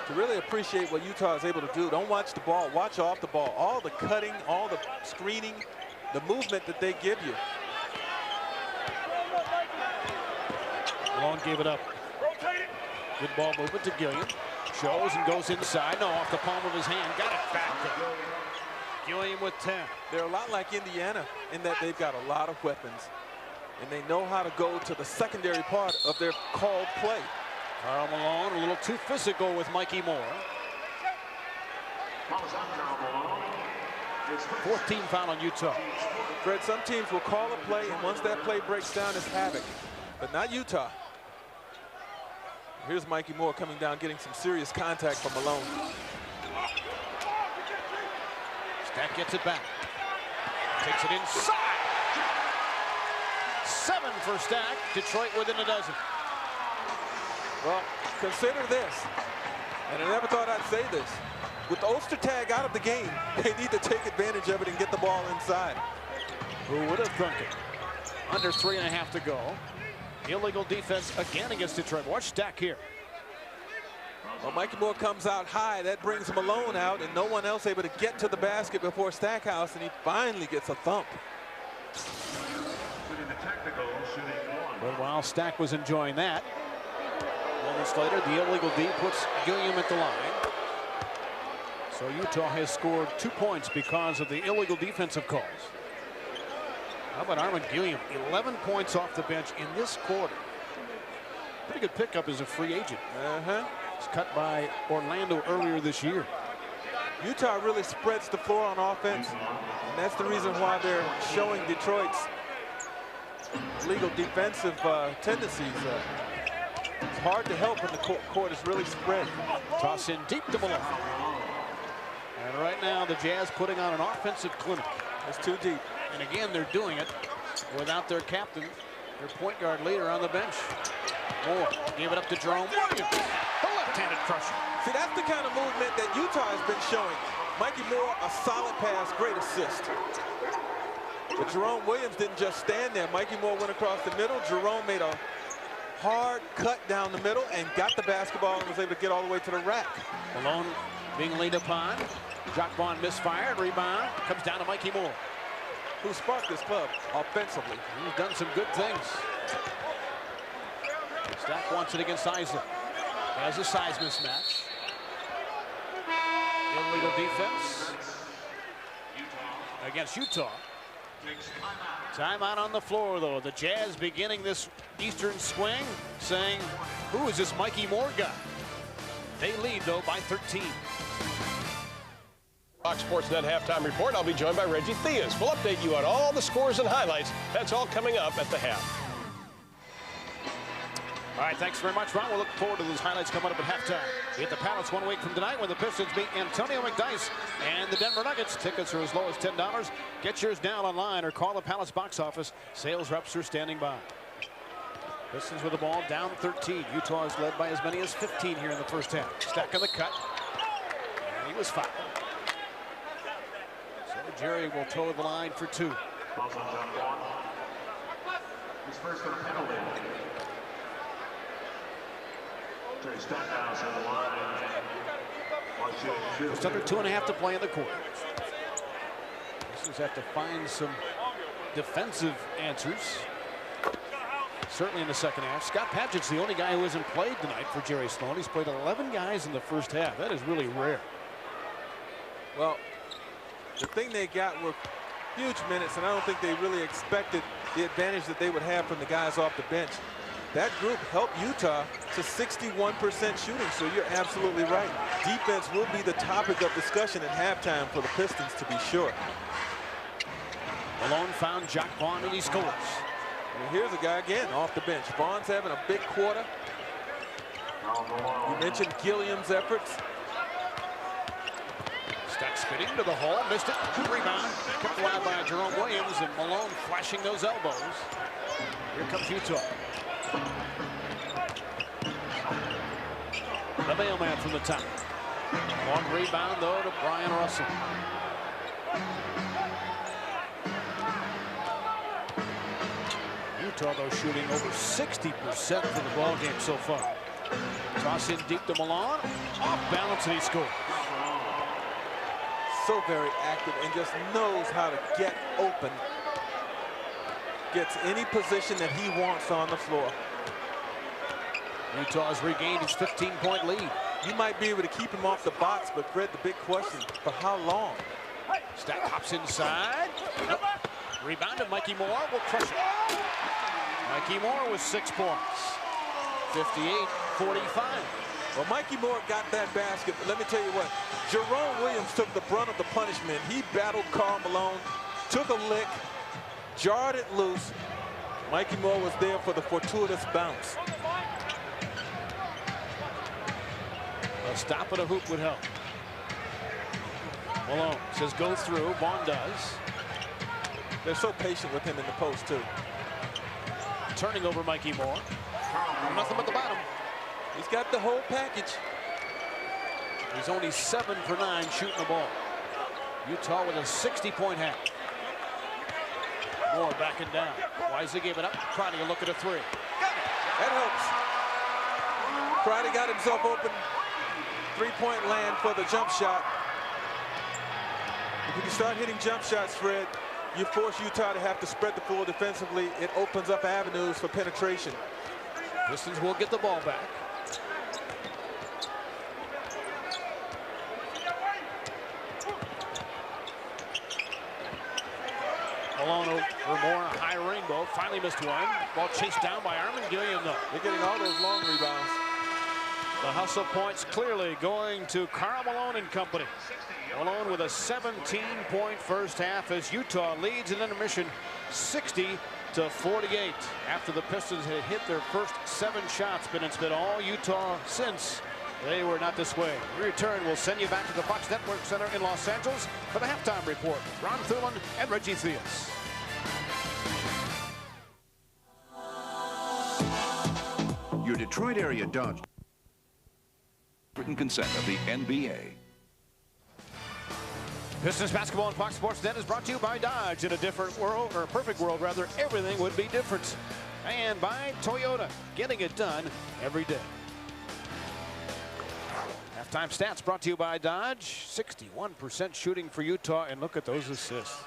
To really appreciate what Utah is able to do, don't watch the ball, watch off the ball. All the cutting, all the screening, the movement that they give you. Malone gave it up. Good ball movement to Gilliam. Shows and goes inside. No, off the palm of his hand. Got it back to Gilliam with 10. They're a lot like Indiana in that they've got a lot of weapons. And they know how to go to the secondary part of their called play. Karl Malone a little too physical with Mikey Moore. 4th team foul on Utah. Fred, some teams will call a play, and once that play breaks down, it's havoc. But not Utah. Here's Mikey Moore coming down, getting some serious contact from Malone. Stack gets it back. Takes it inside. 7 for Stack. Detroit within a dozen. Well, consider this, and I never thought I'd say this. With the Ostertag out of the game, they need to take advantage of it and get the ball inside. Who would have thunk it? Under 3.5 to go. Illegal defense again against Detroit. Watch Stack here. Well, Mikey Moore comes out high. That brings Malone out, and no one else able to get to the basket before Stackhouse, and he finally gets a thump. But while Stack was enjoying that, moments later, the illegal D puts Gilliam at the line. So Utah has scored 2 points because of the illegal defensive calls. How about Armin Gilliam? 11 points off the bench in this quarter. Pretty good pickup as a free agent. He's cut by Orlando earlier this year. Utah really spreads the floor on offense, and that's the reason why they're showing Detroit's legal defensive tendencies. It's hard to help when the court is really spread. Toss in deep to Malone. And right now the Jazz putting on an offensive clinic. It's too deep. And again, they're doing it without their captain, their point guard leader on the bench. Moore gave it up to Jerome Williams. The left-handed crusher. See, that's the kind of movement that Utah has been showing. Mikey Moore, a solid pass, great assist. But Jerome Williams didn't just stand there. Mikey Moore went across the middle. Jerome made a hard cut down the middle and got the basketball and was able to get all the way to the rack. Malone being laid upon. Jock Vaughn misfired. Rebound comes down to Mikey Moore, who sparked this club offensively. He's done some good things. Stack wants it against Isley. Has a size mismatch. Illegal defense against Utah. Timeout on the floor, though. The Jazz beginning this Eastern swing, saying, who is this Mikey Moore guy? They lead, though, by 13. Fox Sports Net halftime report. I'll be joined by Reggie Theus. We'll update you on all the scores and highlights. That's all coming up at the half. All right, thanks very much, Ron. We'll look forward to those highlights coming up at halftime. We hit the Palace 1 week from tonight when the Pistons beat Antonio McDyess and the Denver Nuggets. Tickets are as low as $10. Get yours now online or call the Palace box office. Sales reps are standing by. Pistons with the ball down 13. Utah is led by as many as 15 here in the first half. Stack on the cut. And he was fouled. So Jerry will toe the line for 2. His first on a penalty. Just under 2.5 to play in the quarter. Pistons have to find some defensive answers. Certainly in the second half. Scott Padgett's the only guy who hasn't played tonight for Jerry Sloan. He's played 11 guys in the first half. That is really rare. Well, the thing they got were huge minutes, and I don't think they really expected the advantage that they would have from the guys off the bench. that group helped Utah to 61% shooting, so you're absolutely right. Defense will be the topic of discussion at halftime for the Pistons, to be sure. Malone found Jack Vaughn, and he scores. And here's a guy again off the bench. Vaughn's having a big quarter. You mentioned Gilliam's efforts. Stack spinning to the hole, missed it. Rebound, kept alive by Jerome Williams, and Malone flashing those elbows. Here comes Utah. The mailman from the top. Long rebound, though, to Brian Russell. Utah, though, shooting over 60% for the ball game so far. Toss in deep to Malone. Off balance, and he scores. So very active and just knows how to get open. Gets any position that he wants on the floor. Utah's regained his 15-point lead. You might be able to keep him off the box, but Fred, the big question, for how long? Stack hops inside. Nope. Rebounded. Mikey Moore will crush it. Mikey Moore with 6 points. 58-45. Well, Mikey Moore got that basket, but let me tell you what, Jerome Williams took the brunt of the punishment. He battled Karl Malone, took a lick, jarred it loose. Mikey Moore was there for the fortuitous bounce. A stop at a hoop would help. Malone says go through. Vaughn does. They're so patient with him in the post, too. Turning over Mikey Moore. Nothing but the bottom. He's got the whole package. He's only 7 for 9 shooting the ball. Utah with a 60-point half. Moore backing down. Wisely gave it up. Crotty a look at a 3. That helps. Crotty got himself open. 3-point land for the jump shot. If you can start hitting jump shots, Fred, you force Utah to have to spread the floor defensively. It opens up avenues for penetration. Pistons will get the ball back. Malone over Moore, a high rainbow. Finally missed one. Ball chased down by Armin Gilliam, though. They're getting all those long rebounds. The hustle points clearly going to Karl Malone and company. Malone with a 17-point first half as Utah leads in intermission 60-48. After the Pistons had hit their first 7 shots, but it's been all Utah since. They were not this way. We return, we'll send you back to the Fox Network Center in Los Angeles for the halftime report. Ron Thulin and Reggie Theus. Your Detroit area Dodge. Written consent of the NBA. Pistons basketball on Fox Sports Net is brought to you by Dodge. In a different world, or a perfect world rather, everything would be different. And by Toyota, getting it done every day. Halftime stats brought to you by Dodge. 61% shooting for Utah, and look at those assists.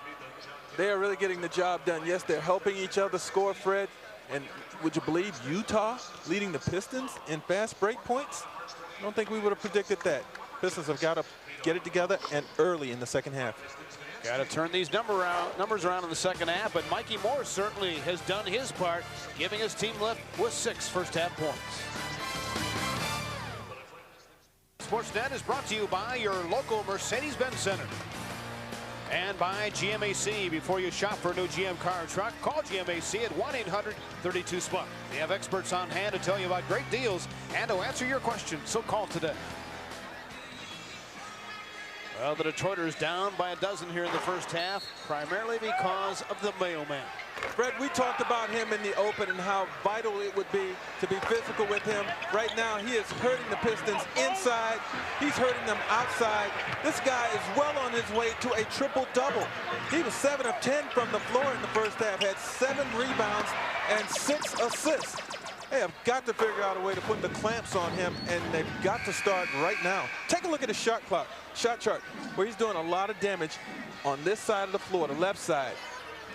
They are really getting the job done. Yes, they're helping each other score, Fred. And would you believe Utah leading the Pistons in fast break points? I don't think we would have predicted that. Pistons have got to get it together and early in the second half. Got to turn these numbers around in the second half, but Mikey Moore certainly has done his part, giving his team left with 6 first half points. Sportsnet is brought to you by your local Mercedes-Benz Center. And by GMAC. Before you shop for a new GM car or truck, call GMAC at 1-800-32-SPUT. They have experts on hand to tell you about great deals and to answer your questions, so call today. Well, the Detroiters down by a dozen here in the first half, primarily because of the mailman. Fred, we talked about him in the open and how vital it would be to be physical with him. Right now, he is hurting the Pistons inside. He's hurting them outside. This guy is well on his way to a triple-double. He was 7 of 10 from the floor in the first half, had 7 rebounds and 6 assists. They have got to figure out a way to put the clamps on him, and they've got to start right now. Take a look at his shot chart, where he's doing a lot of damage on this side of the floor, the left side.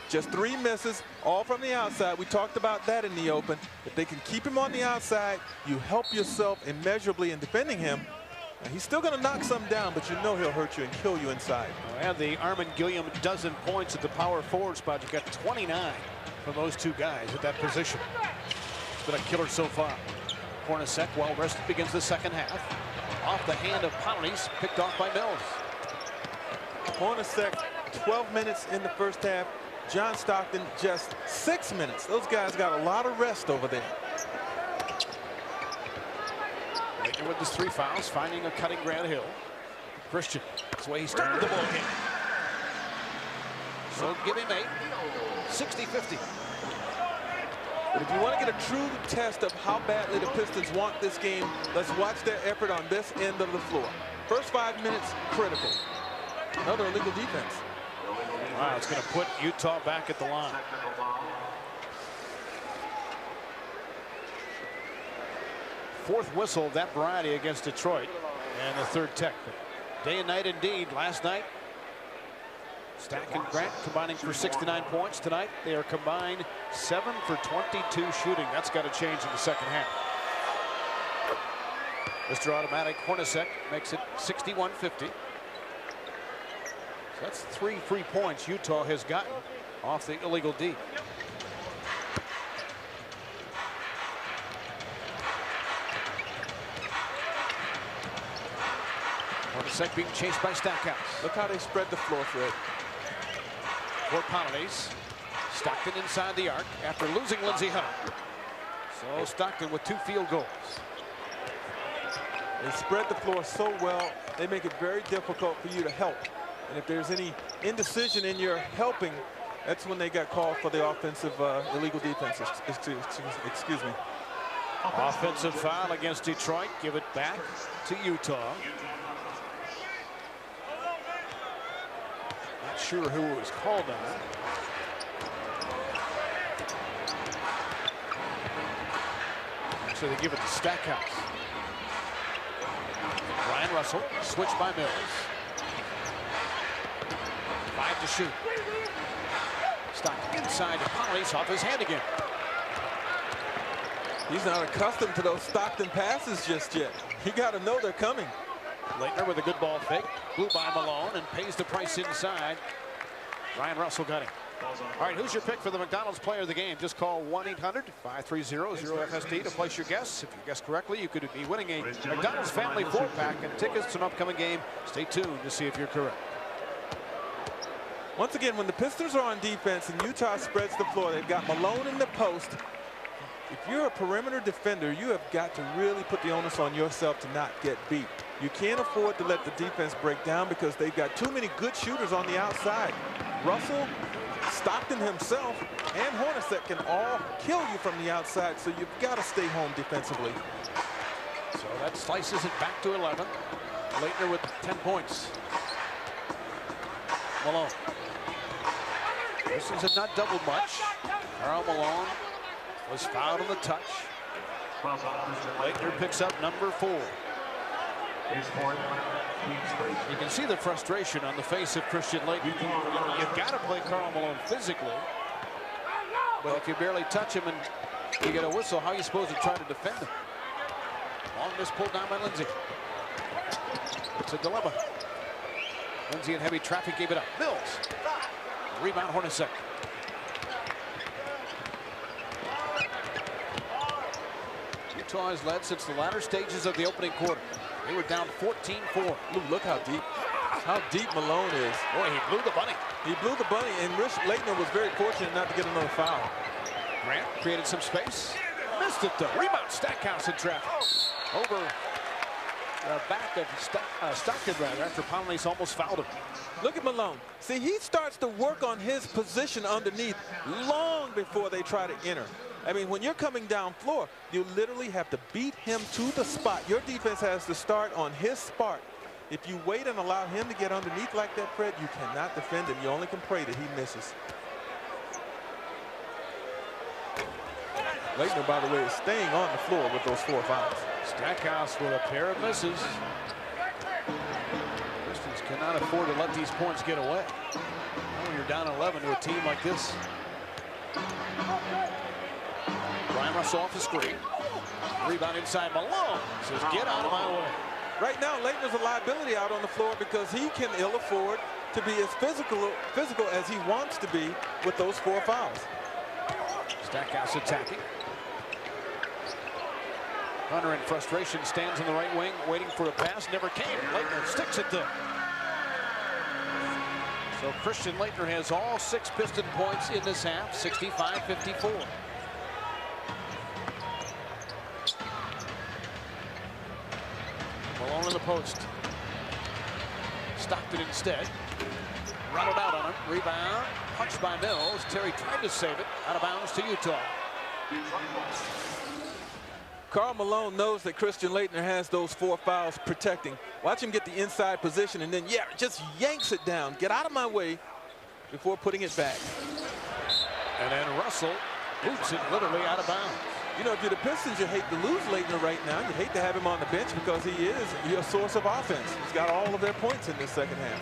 Just 3 misses, all from the outside. We talked about that in the open. If they can keep him on the outside, you help yourself immeasurably in defending him. Now, he's still going to knock some down, but you know he'll hurt you and kill you inside. And the Armin Gilliam dozen points at the power forward spot. You got 29 from those 2 guys at that position. been a killer so far. Hornacek, well rested, begins the second half. Off the hand of Powney's, picked off by Mills. Hornacek, 12 minutes in the first half. John Stockton, just 6 minutes. Those guys got a lot of rest over there. Laettner with his 3 fouls, finding a cutting Grant Hill. Christian, that's the way he started the ball game. So give him 8. 60-50. But if you want to get a true test of how badly the Pistons want this game, let's watch their effort on this end of the floor. First 5 minutes, critical. Another illegal defense. Wow, it's going to put Utah back at the line. Fourth whistle of that variety against Detroit, and the third tech. Day and night indeed. Last night, Stack and Grant combining for 69 points. Tonight, they are combined 7 for 22 shooting. That's got to change in the second half. Mr. Automatic Hornacek makes it 61-50. So that's 3 free points Utah has gotten off the illegal D. Hornacek being chased by Stackhouse. Look how they spread the floor, Fred. For Powney's. Stockton inside the arc after losing Lindsey Hunter. So Stockton with 2 field goals. They spread the floor so well, they make it very difficult for you to help. And if there's any indecision in your helping, that's when they got called for the offensive illegal defense. Excuse me. Offensive foul against Detroit. Give it back to Utah. Not sure who it was called on. So they give it to Stackhouse. Ryan Russell, switched by Mills. 5 to shoot. Stockton inside to Powney's, off his hand again. He's not accustomed to those Stockton passes just yet. You got to know they're coming. Laettner with a good ball fake. Blew by Malone and pays the price inside. Ryan Russell got him. All right, who's your pick for the McDonald's player of the game? Just call 1-800-530-0FSD to place your guess. If you guess correctly, you could be winning a McDonald's family 4-pack and tickets to an upcoming game. Stay tuned to see if you're correct. Once again, when the Pistons are on defense and Utah spreads the floor, they've got Malone in the post. If you're a perimeter defender, you have got to really put the onus on yourself to not get beat. You can't afford to let the defense break down because they've got too many good shooters on the outside. Russell, Stockton himself, and Hornacek can all kill you from the outside, so you've got to stay home defensively. So that slices it back to 11. Laettner with 10 points. Malone. Pistons have not doubled much. Karl Malone was fouled on the touch. Laettner picks up number 4. You can see the frustration on the face of Christian Laettner. You've got to play Karl Malone physically. But if you barely touch him and you get a whistle, how are you supposed to try to defend him? Long miss pulled down by Lindsey. It's a dilemma. Lindsey in heavy traffic gave it up. Mills. Rebound Hornacek. Utah has led since the latter stages of the opening quarter. They were down 14-4. Look how deep Malone is. Boy, he blew the bunny. He blew the bunny, and Rich Laettner was very fortunate not to get another foul. Grant created some space. Missed it though. Rebound Stackhouse in traffic. Over the back of Stockton rather after Powney's almost fouled him. Look at Malone. See, he starts to work on his position underneath long before they try to enter. I mean, when you're coming down floor, you literally have to beat him to the spot. Your defense has to start on his spot. If you wait and allow him to get underneath like that, Fred, you cannot defend him. You only can pray that he misses. Laettner, by the way, is staying on the floor with those 4 fouls. Stackhouse with a pair of misses. Pistons cannot afford to let these points get away. When you're down 11 to a team like this. Ryan Russell off the screen. Rebound inside Malone. Says, get out of my way. Right now, Laettner's a liability out on the floor because he can ill afford to be as physical as he wants to be with those 4 fouls. Stackhouse attacking. Hunter in frustration stands in the right wing, waiting for a pass. Never came. Leitner sticks it there. So Christian Leitner has all 6 Piston points in this half, 65-54. Malone in the post. Stockton instead. Rattled out on him. Rebound. Punched by Mills. Terry tried to save it. Out of bounds to Utah. Karl Malone knows that Christian Leitner has those 4 fouls protecting. Watch him get the inside position and then, just yanks it down. Get out of my way before putting it back. And then Russell boots it literally out of bounds. You know, if you're the Pistons, you hate to lose Leitner right now. You hate to have him on the bench because he is your source of offense. He's got all of their points in this second half.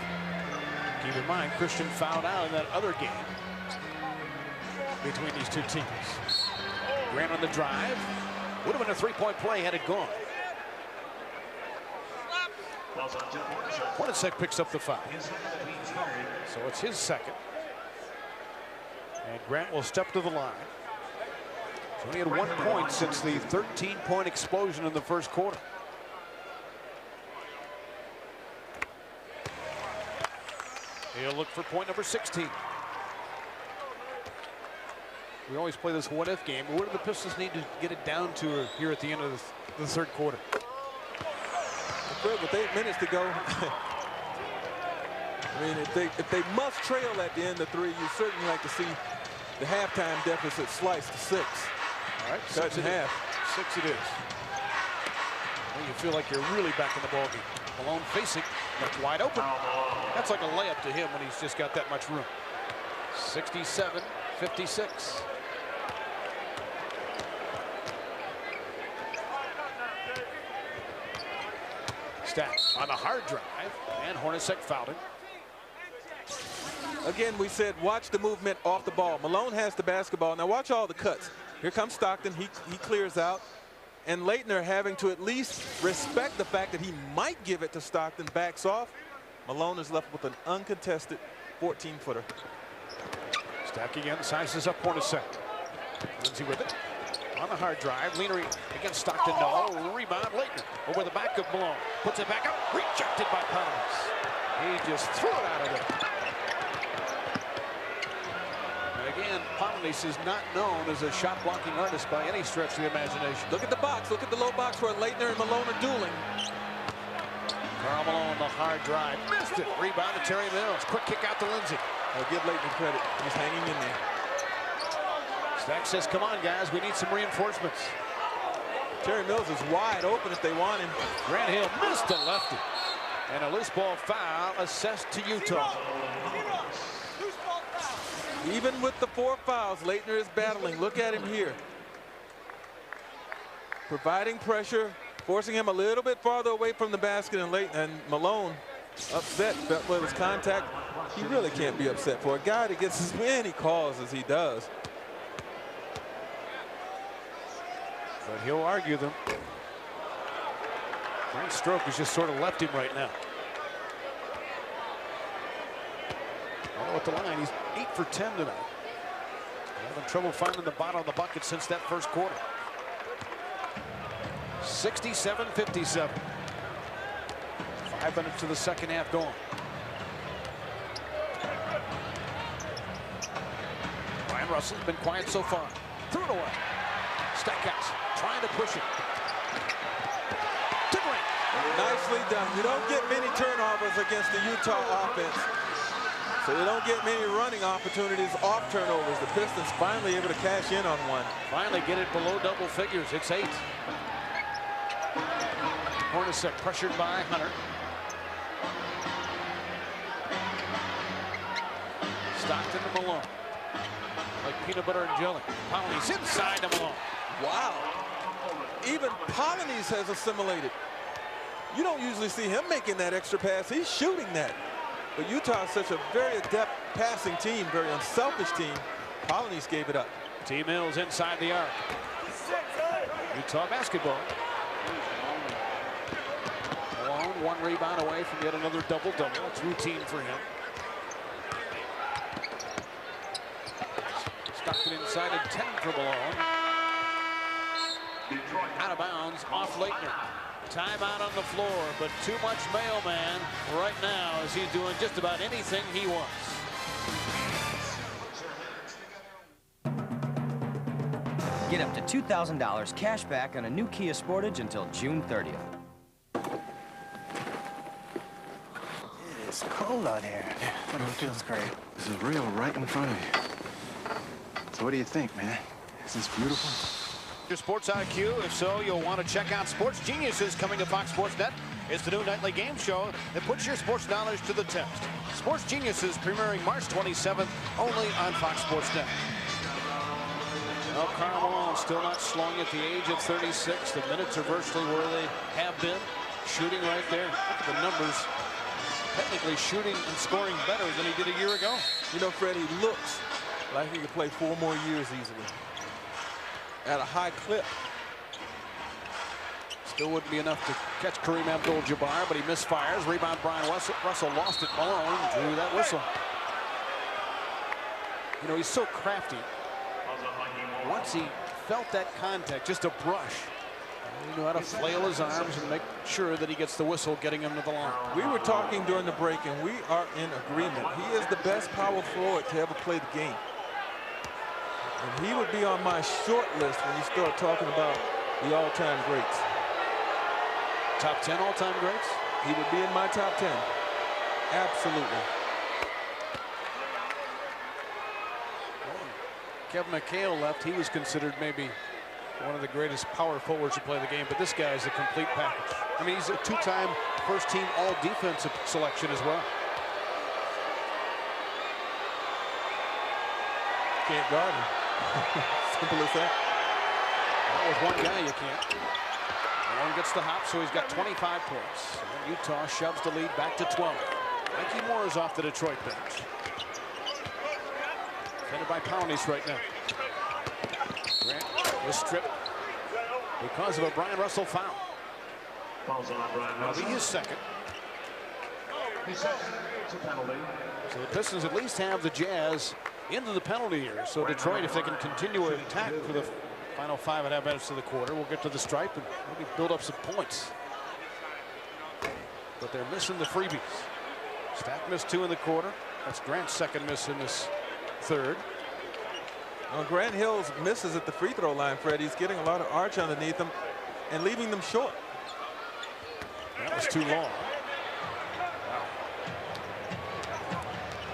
Keep in mind, Christian fouled out in that other game between these two teams. Grant on the drive. Would have been a 3-point play had it gone. Hornacek picks up the foul. So it's his second. And Grant will step to the line. He's only had 1 point since the 13-point explosion in the first quarter. He'll look for point number 16. We always play this what-if game. What do the Pistons need to get it down to here at the end of the third quarter? With 8 minutes to go, I mean, if they must trail at the end of 3, you certainly like to see the halftime deficit sliced to 6. All right, cut in half. 6 it is. Well, you feel like you're really back in the ballgame. Malone facing, left wide open. That's like a layup to him when he's just got that much room. 67-56. Stack on the hard drive, and Hornacek fouled him. Again, we said watch the movement off the ball. Malone has the basketball. Now watch all the cuts. Here comes Stockton. He clears out. And Leitner, having to at least respect the fact that he might give it to Stockton, backs off. Malone is left with an uncontested 14-footer. Stack again, sizes up Hornacek. Lindsay with it. On the hard drive, Leaner against Stockton. No, rebound Leitner over the back of Malone. Puts it back up, rejected by Pounds. He just threw it out of there. And again, Pounds is not known as a shot-blocking artist by any stretch of the imagination. Look at the box. Look at the low box where Leitner and Malone are dueling. Karl Malone, the hard drive. Missed it. Rebound to Terry Mills. Quick kick out to Lindsay. I'll give Leitner credit. He's hanging in there. Stack says, come on, guys. We need some reinforcements. Terry Mills is wide open if they want him. Grant Hill missed a lefty. And a loose ball foul assessed to Utah. Even with the 4 fouls, Leitner is battling. Look at him here. Providing pressure, forcing him a little bit farther away from the basket, and Malone upset with his contact. He really can't be upset for a guy that gets as many calls as he does. But he'll argue them. Grant's stroke has just sort of left him right now. Although at the line, he's 8 for 10 tonight. Having trouble finding the bottom of the bucket since that first quarter. 67-57. 5 minutes to the second half going. Ryan Russell's been quiet so far. Threw it away. Stackhouse trying to push it. To Grant. Nicely done. You don't get many turnovers against the Utah offense. So you don't get many running opportunities off turnovers. The Pistons finally able to cash in on one. Finally get it below double figures. It's 8. Hornacek pressured by Hunter. Stockton to Malone. Like peanut butter and jelly. Pounds inside to Malone. Wow. Even Polynice has assimilated. You don't usually see him making that extra pass. He's shooting that. But Utah is such a very adept passing team, very unselfish team. Polynice gave it up. T. Mills inside the arc. Utah basketball. Malone 1 rebound away from yet another double-double. It's routine for him. Stockton inside at 10 for Malone. Out of bounds, off Leitner. Timeout on the floor, but too much mailman right now as he's doing just about anything he wants. Get up to $2,000 cash back on a new Kia Sportage until June 30th. It is cold out here, but it feels great. This is real right in front of you. So what do you think, man? Is this beautiful? Your Sports IQ? If so, you'll want to check out Sports Geniuses coming to Fox Sports Net. It's the new nightly game show that puts your sports knowledge to the test. Sports Geniuses premiering March 27th only on Fox Sports Net. Well, Karl Malone still not slowing at the age of 36. The minutes are virtually where they have been. Shooting right there. Look at the numbers. Technically shooting and scoring better than he did a year ago. You know, Fred, he looks like he could play 4 more years easily. At a high clip. Still wouldn't be enough to catch Kareem Abdul-Jabbar, but he misfires. Rebound, Brian Russell lost it. Malone drew that whistle. You know, he's so crafty. Once he felt that contact, just a brush, he knew how to flail his arms and make sure that he gets the whistle, getting him to the line. We were talking during the break, and we are in agreement. He is the best power forward to ever play the game. And he would be on my short list when you start talking about the all-time greats. Top 10 all-time greats? He would be in my top 10. Absolutely. Kevin McHale left. He was considered maybe one of the greatest power forwards to play the game, but this guy is a complete package. I mean, he's a 2-time first-team all-defensive selection as well. Can't guard him. Simple as that. Well, with one guy, you can't. Malone gets the hop, so he's got 25 points. And Utah shoves the lead back to 12. Mikey Moore is off the Detroit bench. Defended by Poundies right now. Grant was stripped because of a Brian Russell foul. That'll be his second. It's a penalty. So the Pistons at least have the Jazz into the penalty area. So Detroit, if they can continue an attack for the final 5.5 minutes of the quarter, will get to the stripe and maybe build up some points. But they're missing the freebies. Stack missed 2 in the quarter. That's Grant's second miss in this third. Well, Grant Hill's misses at the free throw line, Fred. He's getting a lot of arch underneath him and leaving them short. That was too long.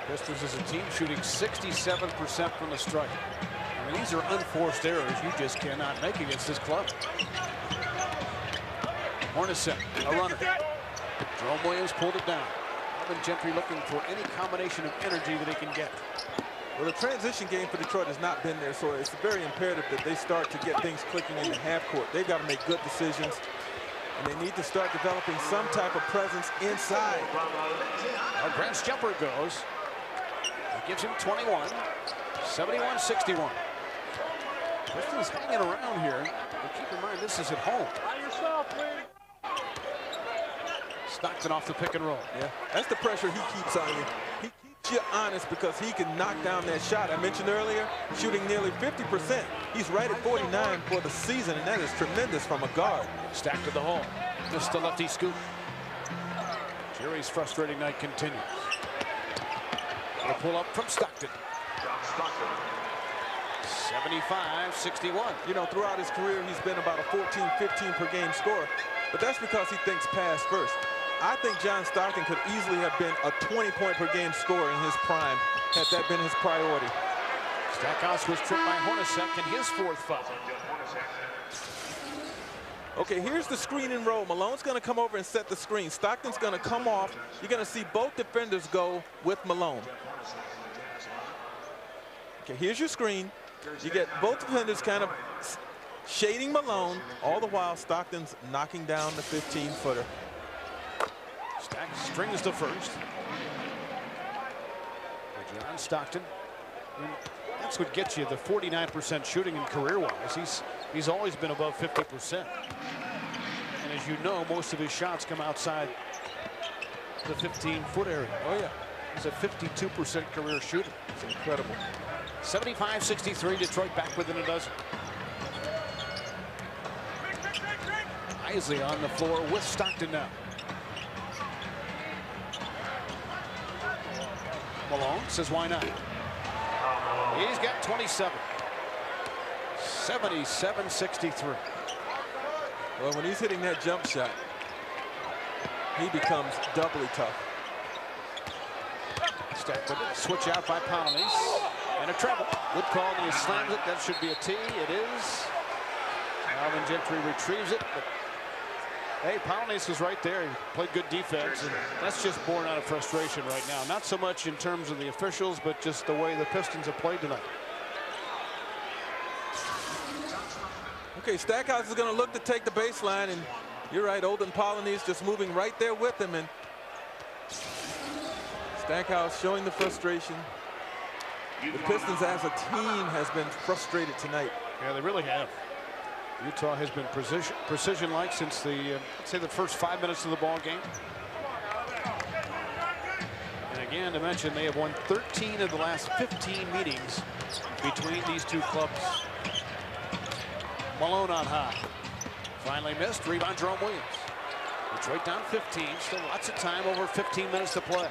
Pistons as a team shooting 67% from the stripe. I mean, these are unforced errors you just cannot make against this club. Hornacek, a runner. Jerome Williams pulled it down. Alvin Gentry looking for any combination of energy that he can get. Well, the transition game for Detroit has not been there, so it's very imperative that they start to get things clicking in the half court. They've got to make good decisions, and they need to start developing some type of presence inside. Well, Grant's jumper goes. It gives him 21, 71-61. Pistons hanging around here, but keep in mind this is at home. Stockton off the pick and roll. Yeah, that's the pressure he keeps on you. He keeps you honest because he can knock down that shot. I mentioned earlier, shooting nearly 50%. He's right at 49 for the season, and that is tremendous from a guard. Stacked to the hole. Missed the lefty scoop. Jerry's frustrating night continues. A pull up from Stockton. 75-61. You know, throughout his career, he's been about a 14, 15 per game scorer, but that's because he thinks pass first. I think John Stockton could easily have been a 20-point per game scorer in his prime had that been his priority. Stackhouse was tripped by Hornacek in his 4th foul. Okay, here's the screen and roll. Malone's going to come over and set the screen. Stockton's going to come off. You're going to see both defenders go with Malone. Okay, here's your screen. You get both defenders kind of shading Malone, all the while Stockton's knocking down the 15-footer. Stack strings the first. John Stockton. That's what gets you the 49% shooting in career-wise. He's always been above 50%. And as you know, most of his shots come outside the 15-foot area. Oh, yeah. He's a 52% career shooter. It's incredible. 75-63, Detroit back within a dozen. Isley on the floor with Stockton now. Malone says, why not? He's got 27. 77-63. Well, when he's hitting that jump shot, he becomes doubly tough. Step with it. Switch out by Pounds. And a treble. Good call, and he slams it. That should be a tee. It is. Alvin Gentry retrieves it. But hey, Pounds is right there. He played good defense, and that's just born out of frustration right now. Not so much in terms of the officials, but just the way the Pistons have played tonight. Okay, Stackhouse is going to look to take the baseline, and you're right, Olden Polynice just moving right there with him, and Stackhouse showing the frustration. The Pistons as a team has been frustrated tonight. Yeah, they really have. Utah has been precision-like since the, let's say, the first 5 minutes of the ball game. And again, to mention, they have won 13 of the last 15 meetings between these two clubs. Malone on high. Finally missed. Rebound, Jerome Williams. Detroit down 15. Still lots of time, over 15 minutes to play.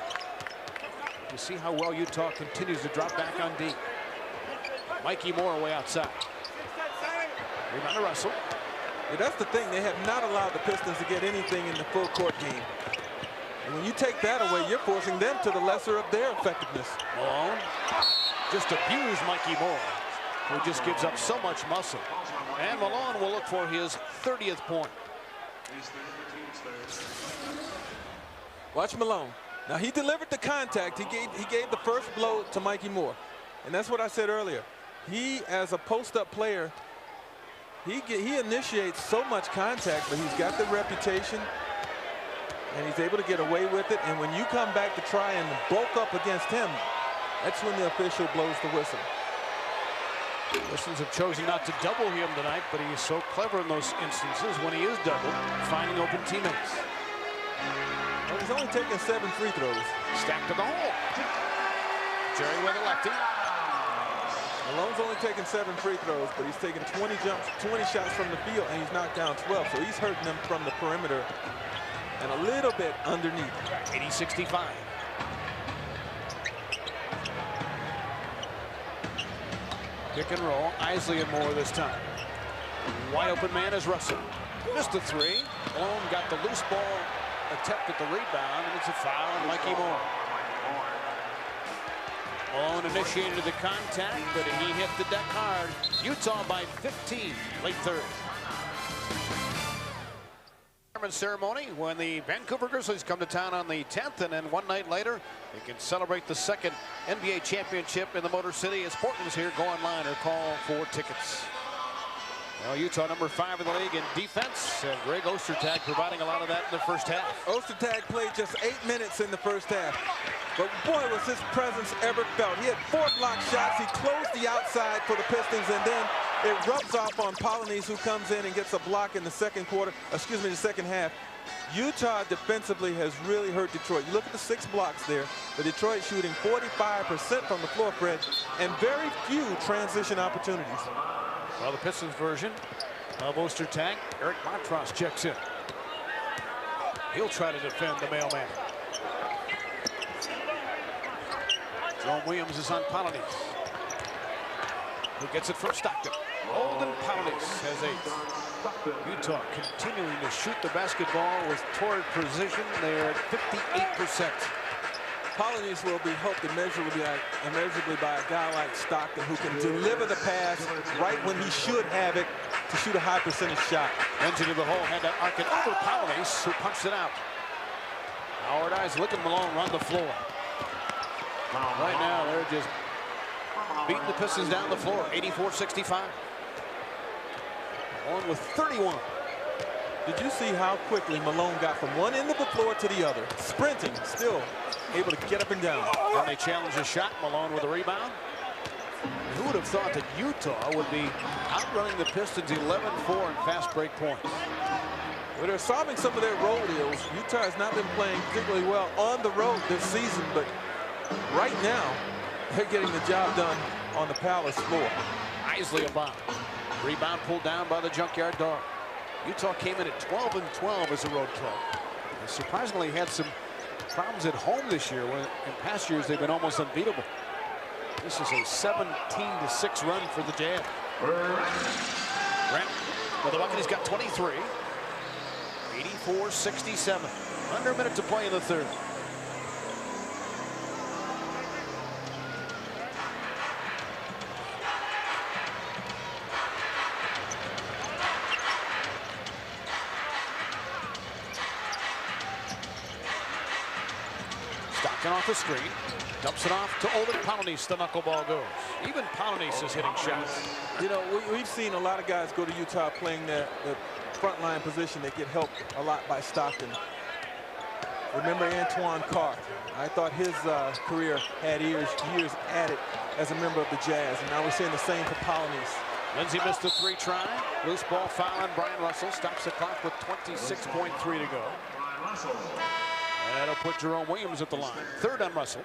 You see how well Utah continues to drop back on D. Mikey Moore way outside. Rebound to Russell. Yeah, that's the thing. They have not allowed the Pistons to get anything in the full court game. And when you take that away, you're forcing them to the lesser of their effectiveness. Malone just abused Mikey Moore, who just gives up so much muscle. And Malone will look for his 30th point. Watch Malone. Now, he delivered the contact. He gave the first blow to Mikey Moore. And that's what I said earlier. He, as a post-up player, he initiates so much contact, but he's got the reputation, and he's able to get away with it. And when you come back to try and bulk up against him, that's when the official blows the whistle. Pistons have chosen not to double him tonight, but he is so clever in those instances when he is doubled, finding open teammates. Well, he's only taken 7 free throws. Stacked to the hole. Jerry with a lefty. Malone's only taken 7 free throws, but he's taken 20 shots from the field, and he's knocked down 12. So he's hurting them from the perimeter and a little bit underneath. 80-65. Pick and roll. Isley and Moore this time. Wide open man is Russell. Missed the three. Malone got the loose ball attempt at the rebound, and it's a foul on Mikey Moore. Malone initiated the contact, but he hit the deck hard. Utah by 15, late third. Ceremony when the Vancouver Grizzlies come to town on the 10th, and then one night later they can celebrate the second NBA championship in the Motor City. As Portland's here, go online or call for tickets. Well, Utah number 5 in the league in defense, and Greg Ostertag providing a lot of that in the first half. Ostertag played just 8 minutes in the first half, but boy, was his presence ever felt. He had 4 block shots. He closed the outside for the Pistons, and then it rubs off on Polynice, who comes in and gets a block in the second half. Utah defensively has really hurt Detroit. You look at the 6 blocks there. The Detroit shooting 45% from the floor, Fred, and very few transition opportunities. Well, the Pistons version of Ostertag, Eric Montross checks in. He'll try to defend the mailman. Jerome Williams is on Polynice, who gets it from Stockton. Olden Polynice has 8. Utah continuing to shoot the basketball with torrid precision. They're at 58%. Polynice will be helped immeasurably by a guy like Stockton, who can deliver the pass right when he should have it to shoot a high percentage shot. Into the hole, had to arc it over Polynice, who punched it out. Howard Eyes looking Malone run the floor. Right now, they're just beating the Pistons down the floor, 84-65. Malone with 31. Did you see how quickly Malone got from one end of the floor to the other? Sprinting, still able to get up and down. And they challenge a shot. Malone with a rebound. Who would have thought that Utah would be outrunning the Pistons 11-4 in fast break points? Well, they're solving some of their road ills. Utah has not been playing particularly well on the road this season, but right now they're getting the job done on the Palace floor. Isley a bomb. Rebound pulled down by the Junkyard Dog. Utah came in at 12-12 as a road club. They surprisingly had some problems at home this year, when in past years they've been almost unbeatable. This is a 17-6 run for the Jazz. Grant with the bucket, he's got 23. 84-67. Under a minute to play in the third. Stockton off the screen. Dumps it off to Olin Polonese. The knuckleball goes. Even Polonese is hitting shots. You know, we've seen a lot of guys go to Utah playing the front line position that get helped a lot by Stockton. Remember Antoine Carr. I thought his career had years added as a member of the Jazz, and now we're seeing the same for Polonese. Lindsey missed the three try. Loose ball foul on Brian Russell. Stops the clock with 26.3 to go. That'll put Jerome Williams at the line. Third on Russell.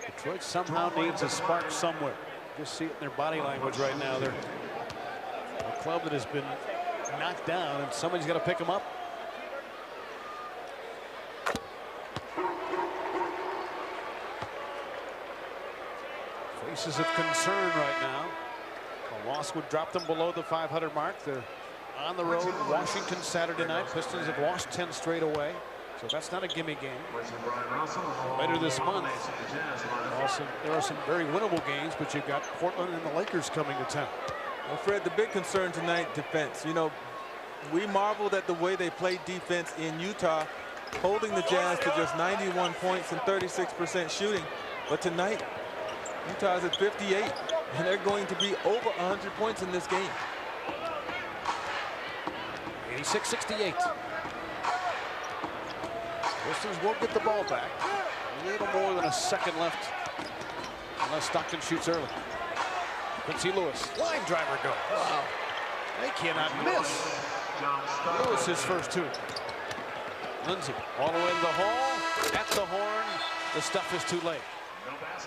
Detroit somehow needs a spark somewhere. Just see it in their body language right now. They're a club that has been knocked down, and somebody's got to pick them up. Faces of concern right now. A loss would drop them below the 500 mark. They're on the road. Washington Saturday night. Pistons have lost 10 straight away. So that's not a gimme game. Later this month, there are some very winnable games, but you've got Portland and the Lakers coming to town. Well, Fred, the big concern tonight, defense. You know, we marveled at the way they played defense in Utah, holding the Jazz to just 91 points and 36% shooting. But tonight, Utah's at 58, and they're going to be over 100 points in this game. 86-68. Pistons will get the ball back. A little more than a second left, unless Stockton shoots early. Quincy Lewis, line driver goes. Wow. They cannot miss. Lewis his first two. Lindsey all the way to the hole. At the horn. The stuff is too late.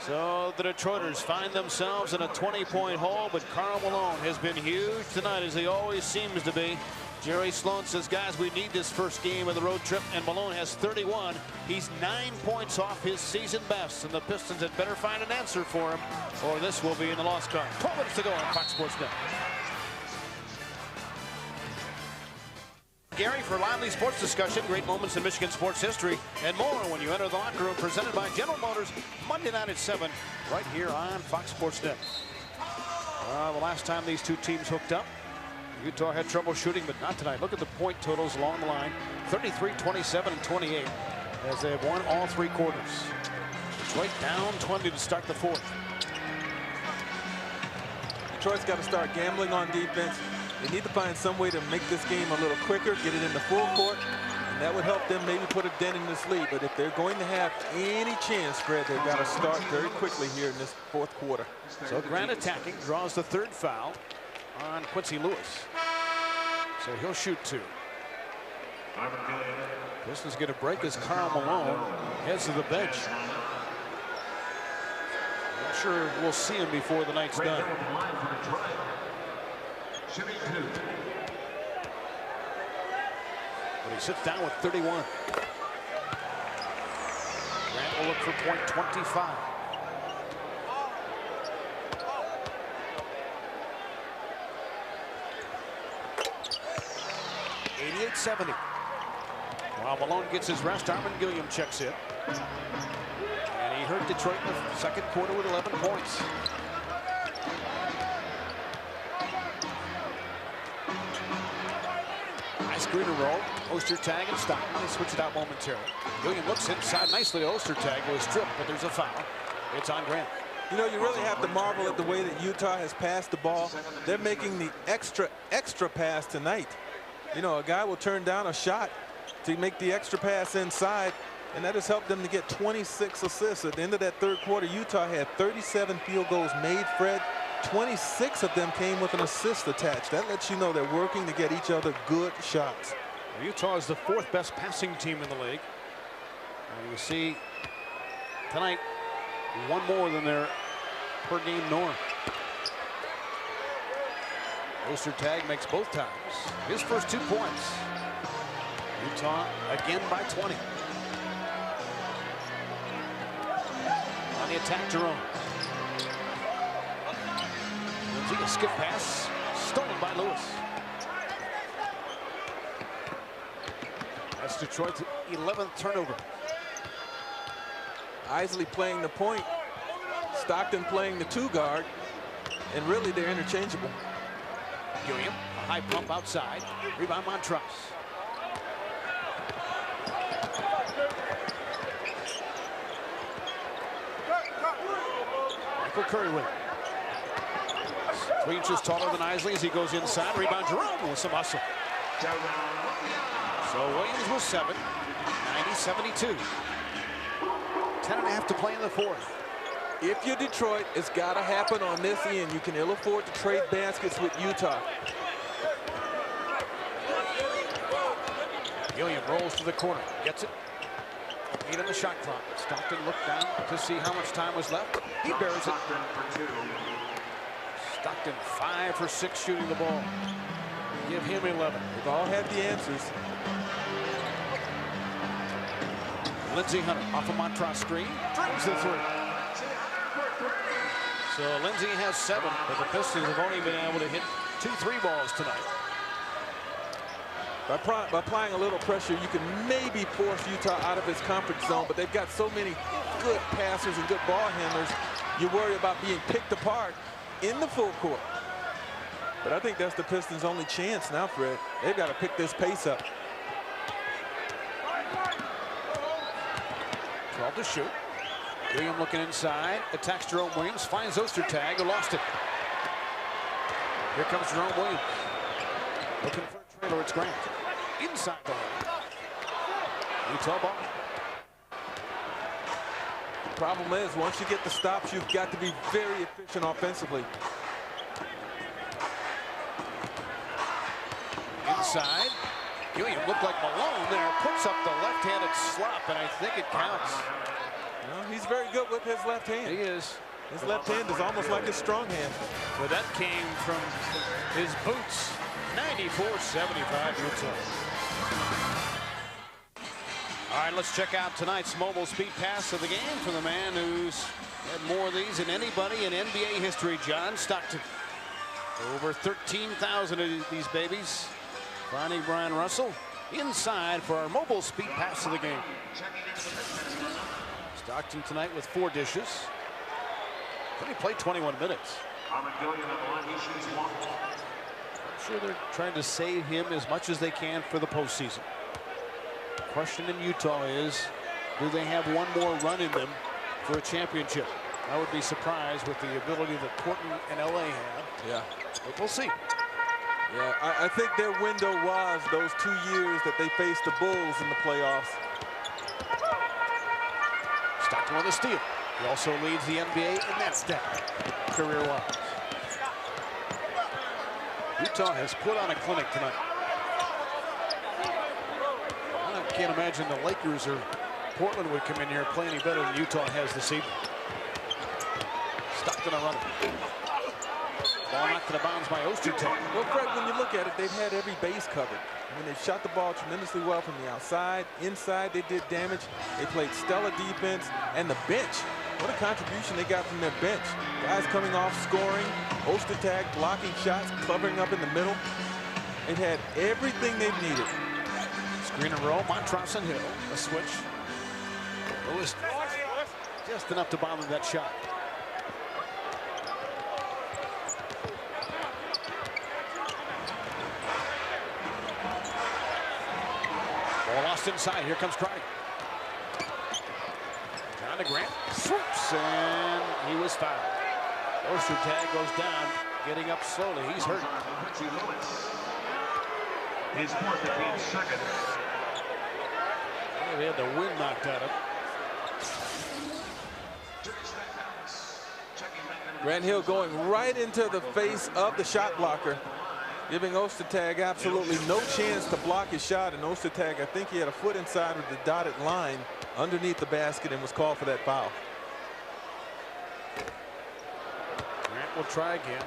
So the Detroiters find themselves in a 20-point hole, but Karl Malone has been huge tonight, as he always seems to be. Jerry Sloan says, guys, we need this first game of the road trip, and Malone has 31. He's 9 points off his season best, and the Pistons had better find an answer for him, or this will be in the loss column. 12 minutes to go on Fox Sports Net. Gary for lively sports discussion, great moments in Michigan sports history, and more when you enter the locker room, presented by General Motors, Monday night at 7, right here on Fox Sports Net. The last time these two teams hooked up, Utah had trouble shooting, but not tonight. Look at the point totals along the line. 33, 27, and 28 as they have won all three quarters. Detroit down 20 to start the fourth. Detroit's got to start gambling on defense. They need to find some way to make this game a little quicker, get it in the full court, and that would help them maybe put a dent in this lead. But if they're going to have any chance, Fred, they've got to start very quickly here in this fourth quarter. So Grant attacking, draws the third foul on Quincy Lewis. So he'll shoot two. Pistons get a break as Karl Malone heads to the bench. I'm sure we'll see him before the night's done. But he sits down with 31. Grant will look for point 25. .70. While Malone gets his rest, Armin Gilliam checks in. And he hurt Detroit in the second quarter with 11 points. Nice screen and roll. Ostertag and Stockton. They switch it out momentarily. Gilliam looks inside nicely to Ostertag with a strip, but there's a foul. It's on Grant. You know, you really have to marvel at the way that Utah has passed the ball. They're making the extra pass tonight. You know, a guy will turn down a shot to make the extra pass inside, and that has helped them to get 26 assists. At the end of that third quarter, Utah had 37 field goals made, Fred. 26 of them came with an assist attached. That lets you know they're working to get each other good shots. Well, Utah is the fourth best passing team in the league. And you see tonight one more than their per game norm. Ostertag makes both times. His first 2 points. Utah again by 20. On the attack, Jerome. Lindsay, a skip pass, stolen by Lewis. That's Detroit's 11th turnover. Isley playing the point, Stockton playing the 2 guard, and really they're interchangeable. Gilliam, a high pump outside. Rebound Montrose. Michael Curry with it. 3 inches taller than Isley as he goes inside. Rebound Jerome with some hustle. So Williams was 7, 90-72. 10.5 to play in the 4th. If you're Detroit, it's got to happen on this end. You can ill afford to trade baskets with Utah. Gilliam rolls to the corner, gets it. 8 on the shot clock. Stockton looked down to see how much time was left. He bears it. Stockton 5 for 6 shooting the ball. Give him 11. They've all had the answers. Lindsey Hunter off a Montrose screen, drives the 3. So Lindsey has 7, but the Pistons have only been able to hit 2 3-balls tonight. By applying a little pressure, you can maybe force Utah out of his comfort zone, but they've got so many good passers and good ball handlers, you worry about being picked apart in the full court. But I think that's the Pistons' only chance now, Fred. They've got to pick this pace up. 12 to shoot. William looking inside, attacks Jerome Williams, finds Ostertag, who lost it. Here comes Jerome Williams. Looking for a trailer, it's Grant. Inside the line. Utah ball. The problem is, once you get the stops, you've got to be very efficient offensively. Inside. Gilliam looked like Malone there, puts up the left-handed slop, and I think it counts. Well, he's very good with his left hand. He is. His left hand is almost like his strong hand. Well, that came from his boots. 94-75 Utah. All right, let's check out tonight's mobile speed pass of the game from the man who's had more of these than anybody in NBA history, John Stockton. Over 13,000 of these babies. Finding Brian Russell inside for our mobile speed pass of the game. Stockton tonight with 4 dishes. Only played 21 minutes. I'm sure they're trying to save him as much as they can for the postseason. The question in Utah is, do they have one more run in them for a championship? I would be surprised with the ability that Portland and LA have. Yeah. But we'll see. Yeah, I think their window was those 2 years that they faced the Bulls in the playoffs. Stockton with a steal. He also leads the NBA in that stat, career-wise. Utah has put on a clinic tonight. I can't imagine the Lakers or Portland would come in here and play any better than Utah has this evening. Stockton a runner. Ball knocked out of bounds by Ostertag. Well, Fred, when you look at it, they've had every base covered. I mean, they've shot the ball tremendously well from the outside. Inside, they did damage. They played stellar defense. And the bench, what a contribution they got from their bench. Guys coming off scoring, Ostertag blocking shots, covering up in the middle. They've had everything they've needed. Screen and roll, Montrose and Hill, a switch. Lewis just enough to bother that shot. Ball lost inside. Here comes Crowdy. Down to Grant. Swoops, and he was fouled. Ostertag goes down, getting up slowly. He's hurt. His fourth and second. They had the wind knocked out of him. Grant Hill going right into the face of the shot blocker, giving Ostertag absolutely no chance to block his shot. And Ostertag, I think he had a foot inside of the dotted line underneath the basket and was called for that foul. Grant will try again.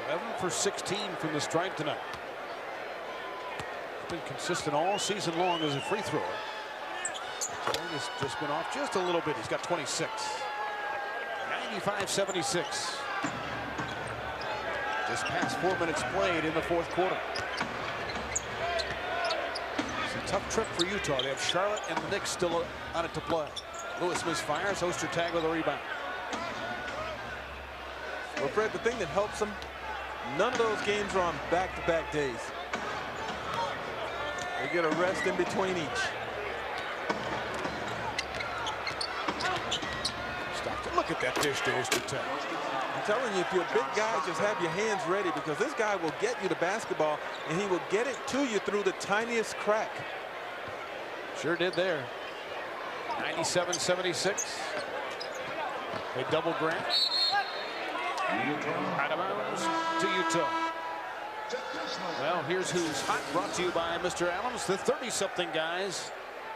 11 for 16 from the stripe tonight. He's been consistent all season long as a free thrower. Tonight has just been off just a little bit. He's got 26. 95-76. Just past 4 minutes played in the fourth quarter. It's a tough trip for Utah. They have Charlotte and the Knicks still on it to play. Lewis misfires. Ostertag with a rebound. Well, Fred, the thing that helps them, none of those games are on back-to-back days. They get a rest in between each. Look at that dish to Ostertag. I'm telling you, if you're a big guy, just have your hands ready, because this guy will get you the basketball, and he will get it to you through the tiniest crack. Sure did there. 97-76. A double Grant. Out of bounds to Utah. Well, here's who's hot, brought to you by Mr. Adams. The 30-something guys.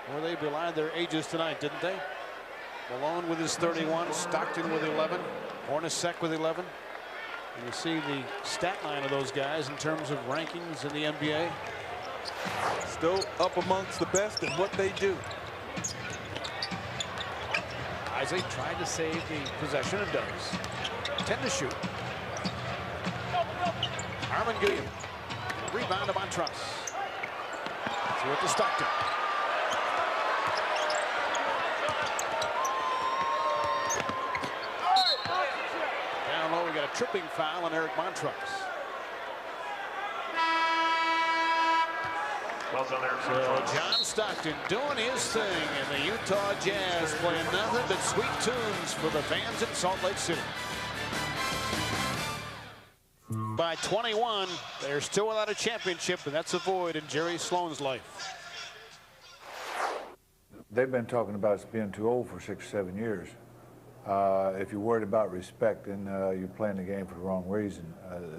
Well, they belied their ages tonight, didn't they? Malone with his 31, Stockton with 11, Hornacek with 11. And you see the stat line of those guys in terms of rankings in the NBA. Still up amongst the best in what they do. Isaac tried to save the possession and does. 10 to shoot. Armin Gilliam. Rebound to Montrose. Through it to Stockton. Down low, we got a tripping foul on Eric Montrose. So John Stockton doing his thing, and the Utah Jazz playing nothing but sweet tunes for the fans in Salt Lake City. By 21, they're still without a championship, and that's a void in Jerry Sloan's life. They've been talking about us being too old for 6 or 7 years. If you're worried about respect, then you're playing the game for the wrong reason.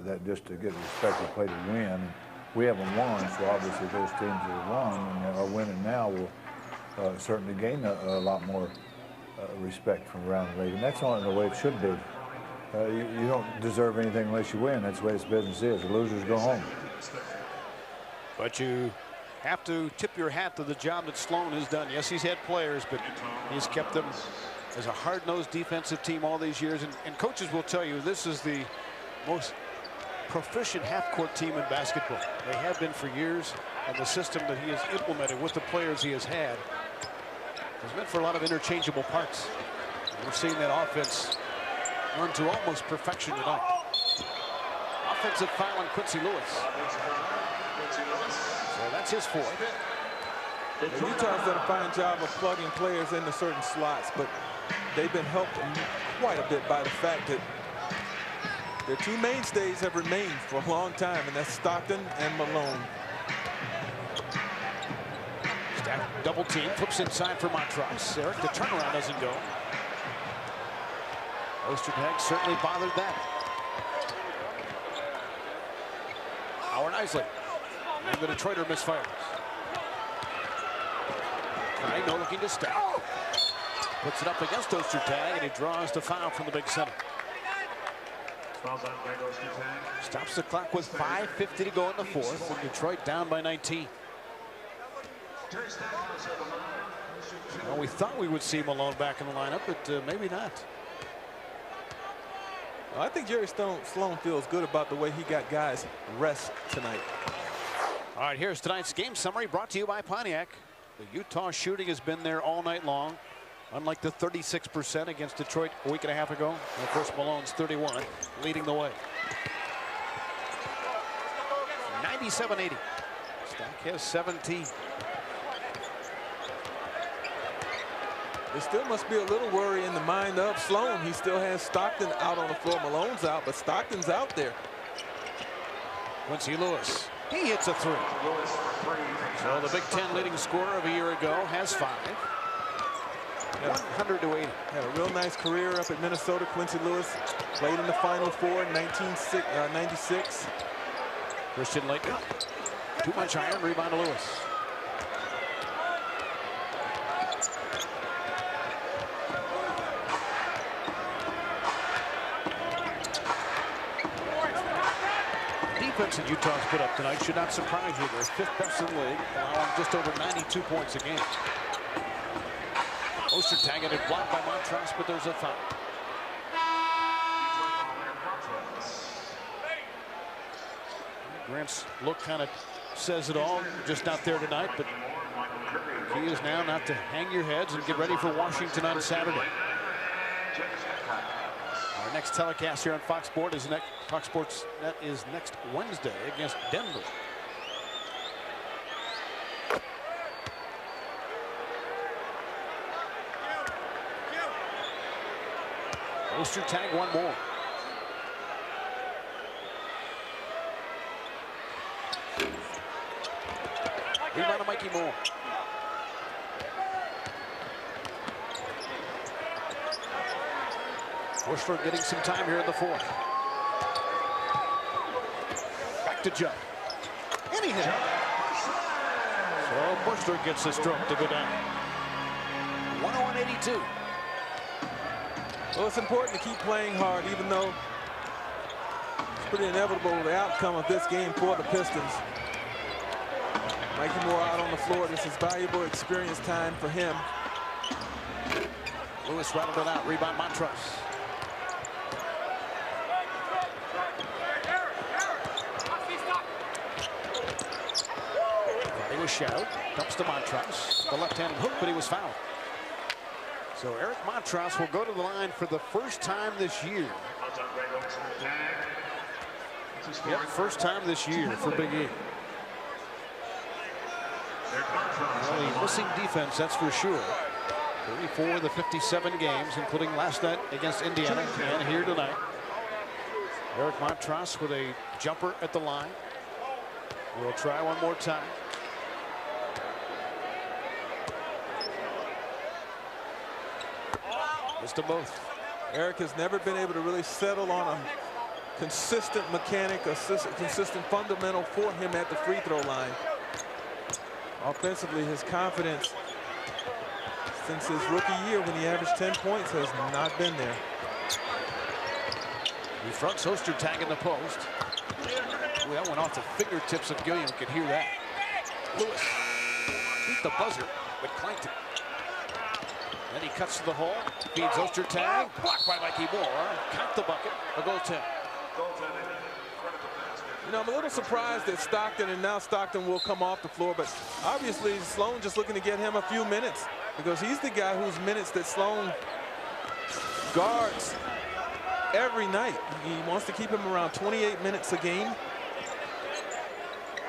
That just to get respect, we play to win. And we haven't won, so obviously those teams that have won and are winning now will certainly gain a lot more respect from around the league. And that's only the way it should be. You don't deserve anything unless you win. That's the way this business is. The losers go home. But you have to tip your hat to the job that Sloan has done. Yes, he's had players, but he's kept them as a hard-nosed defensive team all these years. And coaches will tell you this is the most proficient half-court team in basketball. They have been for years, and the system that he has implemented with the players he has had has meant for a lot of interchangeable parts. We're seeing that offense run to almost perfection tonight. Offensive foul on Quincy Lewis. So that's his fourth. Utah's done a fine job of plugging players into certain slots, but they've been helped quite a bit by the fact that their two mainstays have remained for a long time, and that's Stockton and Malone. Stack double team, flips inside for Montrose. Eric, the turnaround doesn't go. Ostertag certainly bothered that. Howard Isley. And the Detroiter misfires. Triangle looking to stack. Puts it up against Ostertag, and he draws the foul from the big center. Stops the clock with 5:50 to go in the fourth, and Detroit down by 19. Well, we thought we would see Malone back in the lineup, but maybe not. I think Jerry Sloan feels good about the way he got guys rest tonight. All right, here's tonight's game summary brought to you by Pontiac. The Utah shooting has been there all night long. Unlike the 36% against Detroit a week and a half ago. And of course, Malone's 31 leading the way. 97-80. Stack has 17. There still must be a little worry in the mind of Sloan. He still has Stockton out on the floor. Malone's out, but Stockton's out there. Quincy Lewis. He hits a three. So the Big Ten leading scorer of a year ago has 5. 100 to 80. Had a real nice career up at Minnesota. Quincy Lewis played in the Final Four in 1996. Christian Laettner. Too much iron, rebound to Lewis. defense that Utah's put up tonight should not surprise you. They're 5th best in the league, allowing just over 92 points a game. Ostertag had it blocked by Montross, but there's a foul. Grant's look kind of says it all, just not there tonight, but key is now not to hang your heads and get ready for Washington on Saturday. Our next telecast here on Fox Sports Net is next Wednesday against Denver. Ostertag one more. Rebound to Mikey Moore. Bushler getting some time here in the 4th. Back to Joe. And he hit it. So Bushler gets the stroke to go down. 101-82. Well, it's important to keep playing hard, even though it's pretty inevitable the outcome of this game for the Pistons. Mikey Moore out on the floor. This is valuable experience time for him. Lewis rattled it out. Rebound Montross. He was shadowed. Dumps to Montross. The left-handed hook, but he was fouled. So Eric Montross will go to the line for the first time this year. Yep, first time this year for Big E. Well, missing defense, that's for sure. 34 of the 57 games, including last night against Indiana and here tonight. Eric Montross with a jumper at the line. We'll try one more time. Missed them both. Eric has never been able to really settle on a consistent mechanic, a consistent fundamental for him at the free throw line. Offensively, his confidence since his rookie year when he averaged 10 points has not been there. He fronts Ostertag in the post. Well, that went off the fingertips of Gilliam. You could hear that. Lewis beat the buzzer, but clanked it. Then he cuts to the hole, feeds Ostertag, blocked by Mikey Moore. Count the bucket, a goaltend. You know, I'm a little surprised that Stockton, and now Stockton will come off the floor, but obviously Sloan just looking to get him a few minutes because he's the guy whose minutes that Sloan guards every night. He wants to keep him around 28 minutes a game.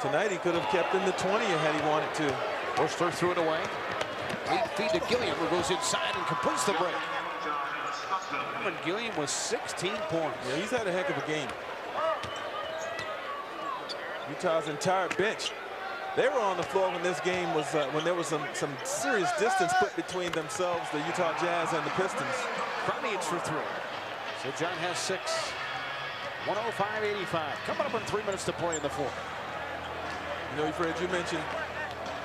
Tonight he could have kept him to 20 had he wanted to. Bushler threw it away. Lead feed to Gilliam, who goes inside and completes the break. Herman Gilliam with 16 points. Yeah, he's had a heck of a game. Utah's entire bench, they were on the floor when this game was, when there was some serious distance put between themselves, the Utah Jazz and the Pistons. Kranich for 3. So John has 6. 105-85. Coming up in 3 minutes to play in the 4th. You know, Fred, you mentioned,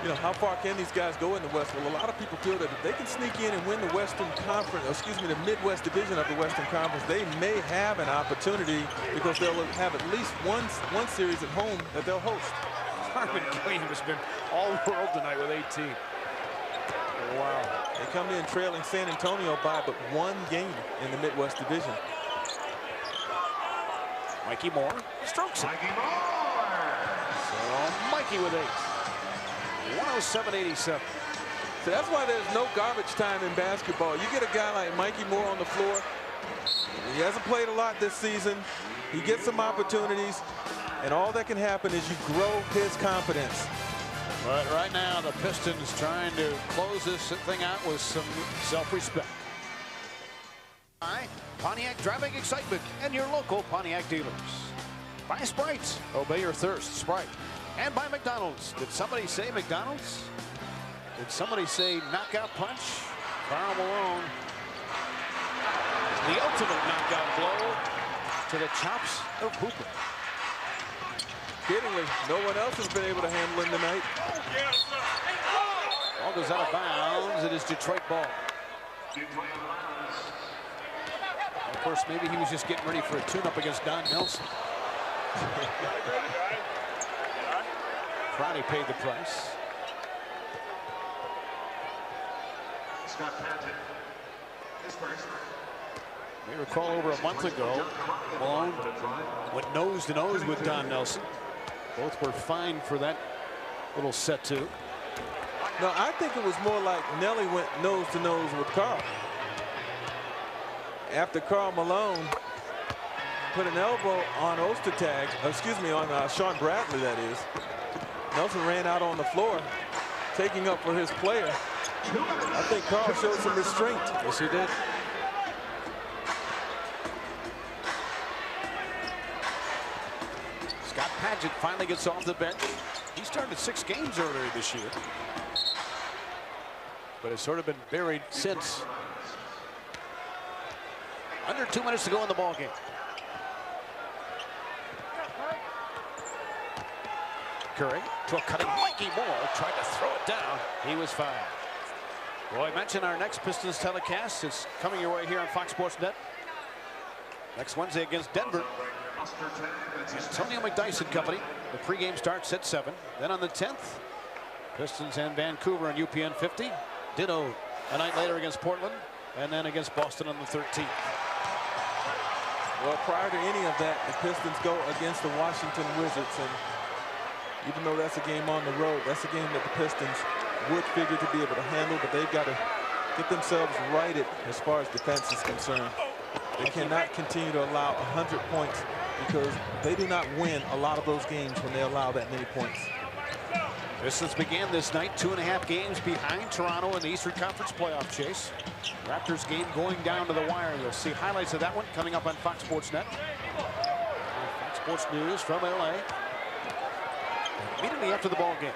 you know, how far can these guys go in the West? Well, a lot of people feel that if they can sneak in and win the Western Conference, excuse me, the Midwest Division of the Western Conference, they may have an opportunity because they'll have at least one series at home that they'll host. Herman Gilliam has been all world tonight with 18. Wow. They come in trailing San Antonio by but 1 game in the Midwest Division. Mikey Moore strokes it. So Mikey with 8. 107-87. So that's why there's no garbage time in basketball. You get a guy like Mikey Moore on the floor. He hasn't played a lot this season. He gets some opportunities, and all that can happen is you grow his confidence. But right now, the Pistons trying to close this thing out with some self-respect. Pontiac driving excitement and your local Pontiac dealers. By Sprite, obey your thirst, Sprite. And by McDonald's. Did somebody say McDonald's? Did somebody say knockout punch? Karl Malone. The ultimate knockout blow to the chops of Hooper. Kiddingly, no one else has been able to handle him tonight. Ball goes out of bounds. It is Detroit ball. Of course, maybe he was just getting ready for a tune-up against Don Nelson. Friday paid the price. Scott Paget is first. May recall over a month ago, Malone went nose to nose with Don Nelson. Both were fined for that little set two. No, I think it was more like Nelly went nose to nose with Karl. After Karl Malone put an elbow on Ostertag, excuse me, on Sean Bradley, that is, Nelson ran out on the floor, taking up for his player. I think Karl showed some restraint. Yes, he did. Scott Paget finally gets off the bench. He started 6 games earlier this year, but has sort of been buried since. Under 2 minutes to go in the ball game. Curry to a cutting Mikey Moore, tried to throw it down. He was fouled. Well, I mentioned our next Pistons telecast is coming your way here on Fox Sports Net next Wednesday against Denver. Antonio McDyess and company. The pregame starts at 7. Then on the 10th, Pistons and Vancouver on UPN 50. Ditto a night later against Portland, and then against Boston on the 13th. Well, prior to any of that, the Pistons go against the Washington Wizards, and even though that's a game on the road, that's a game that the Pistons would figure to be able to handle, but they've got to get themselves righted as far as defense is concerned. They cannot continue to allow 100 points because they do not win a lot of those games when they allow that many points. Pistons began this night 2.5 games behind Toronto in the Eastern Conference playoff chase. Raptors game going down to the wire. You'll see highlights of that one coming up on Fox Sports Net. Fox Sports News from LA. Immediately after the ball game.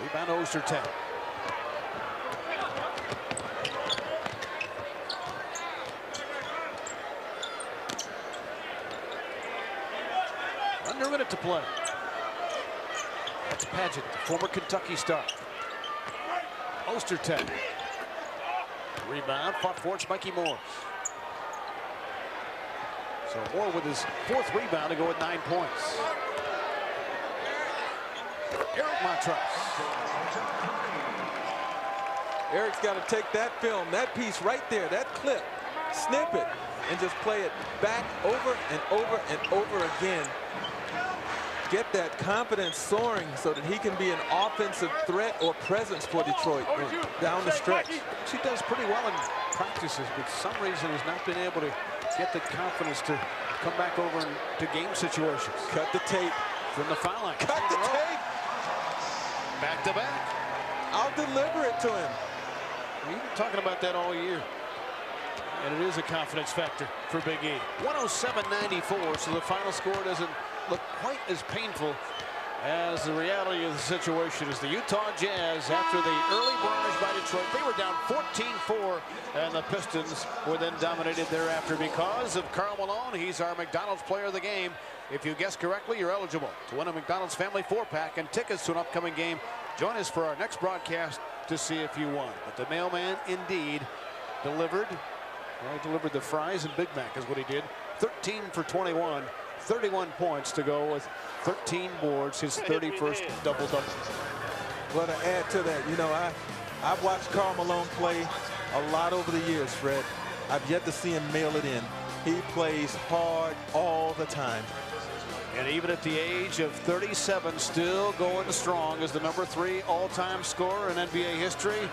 Rebound Ostertag. Under a minute to play. That's Paget, former Kentucky star. Ostertag. Rebound, fought for it's Mikey Moore. So Moore with his 4th rebound to go with 9 points. Eric Montross. Eric's got to take that film, that piece right there, that clip, snip it, and just play it back over and over and over again. Get that confidence soaring so that he can be an offensive threat or presence for Detroit down the stretch. She does pretty well in practices, but for some reason has not been able to get the confidence to come back over into game situations. Cut the tape. From the foul line. Cut the tape. Back to back. I'll deliver it to him. We've been talking about that all year. And it is a confidence factor for Big E. 107-94, so the final score doesn't look quite as painful as the reality of the situation is the Utah Jazz, after the early barrage by Detroit, they were down 14-4, and the Pistons were then dominated thereafter because of Karl Malone. He's our McDonald's player of the game. If you guess correctly, you're eligible to win a McDonald's family 4-pack and tickets to an upcoming game. Join us for our next broadcast to see if you won. But the mailman indeed delivered. Well, he delivered the fries and Big Mac is what he did. 13 for 21, 31 points to go with 13 boards, his 31st double-double. Well, to add to that, you know, I've watched Karl Malone play a lot over the years, Fred. I've yet to see him mail it in. He plays hard all the time. And even at the age of 37, still going strong as the #3 all-time scorer in NBA history.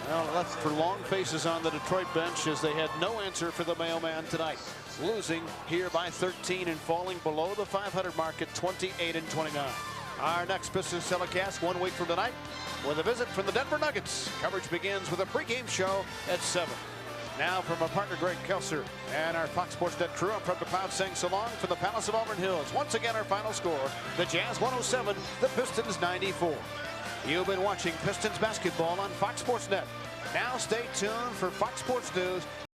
Well, left for long faces on the Detroit bench as they had no answer for the mailman tonight. Losing here by 13 and falling below the 500 mark at 28-29. Our next Pistons telecast 1 week from tonight with a visit from the Denver Nuggets. Coverage begins with a pregame show at 7. Now from our partner Greg Kelser and our Fox Sports Net crew, I'm Fred McLeod saying so long from the Palace of Auburn Hills. Once again, our final score, the Jazz 107, the Pistons 94. You've been watching Pistons basketball on Fox Sports Net. Now stay tuned for Fox Sports News.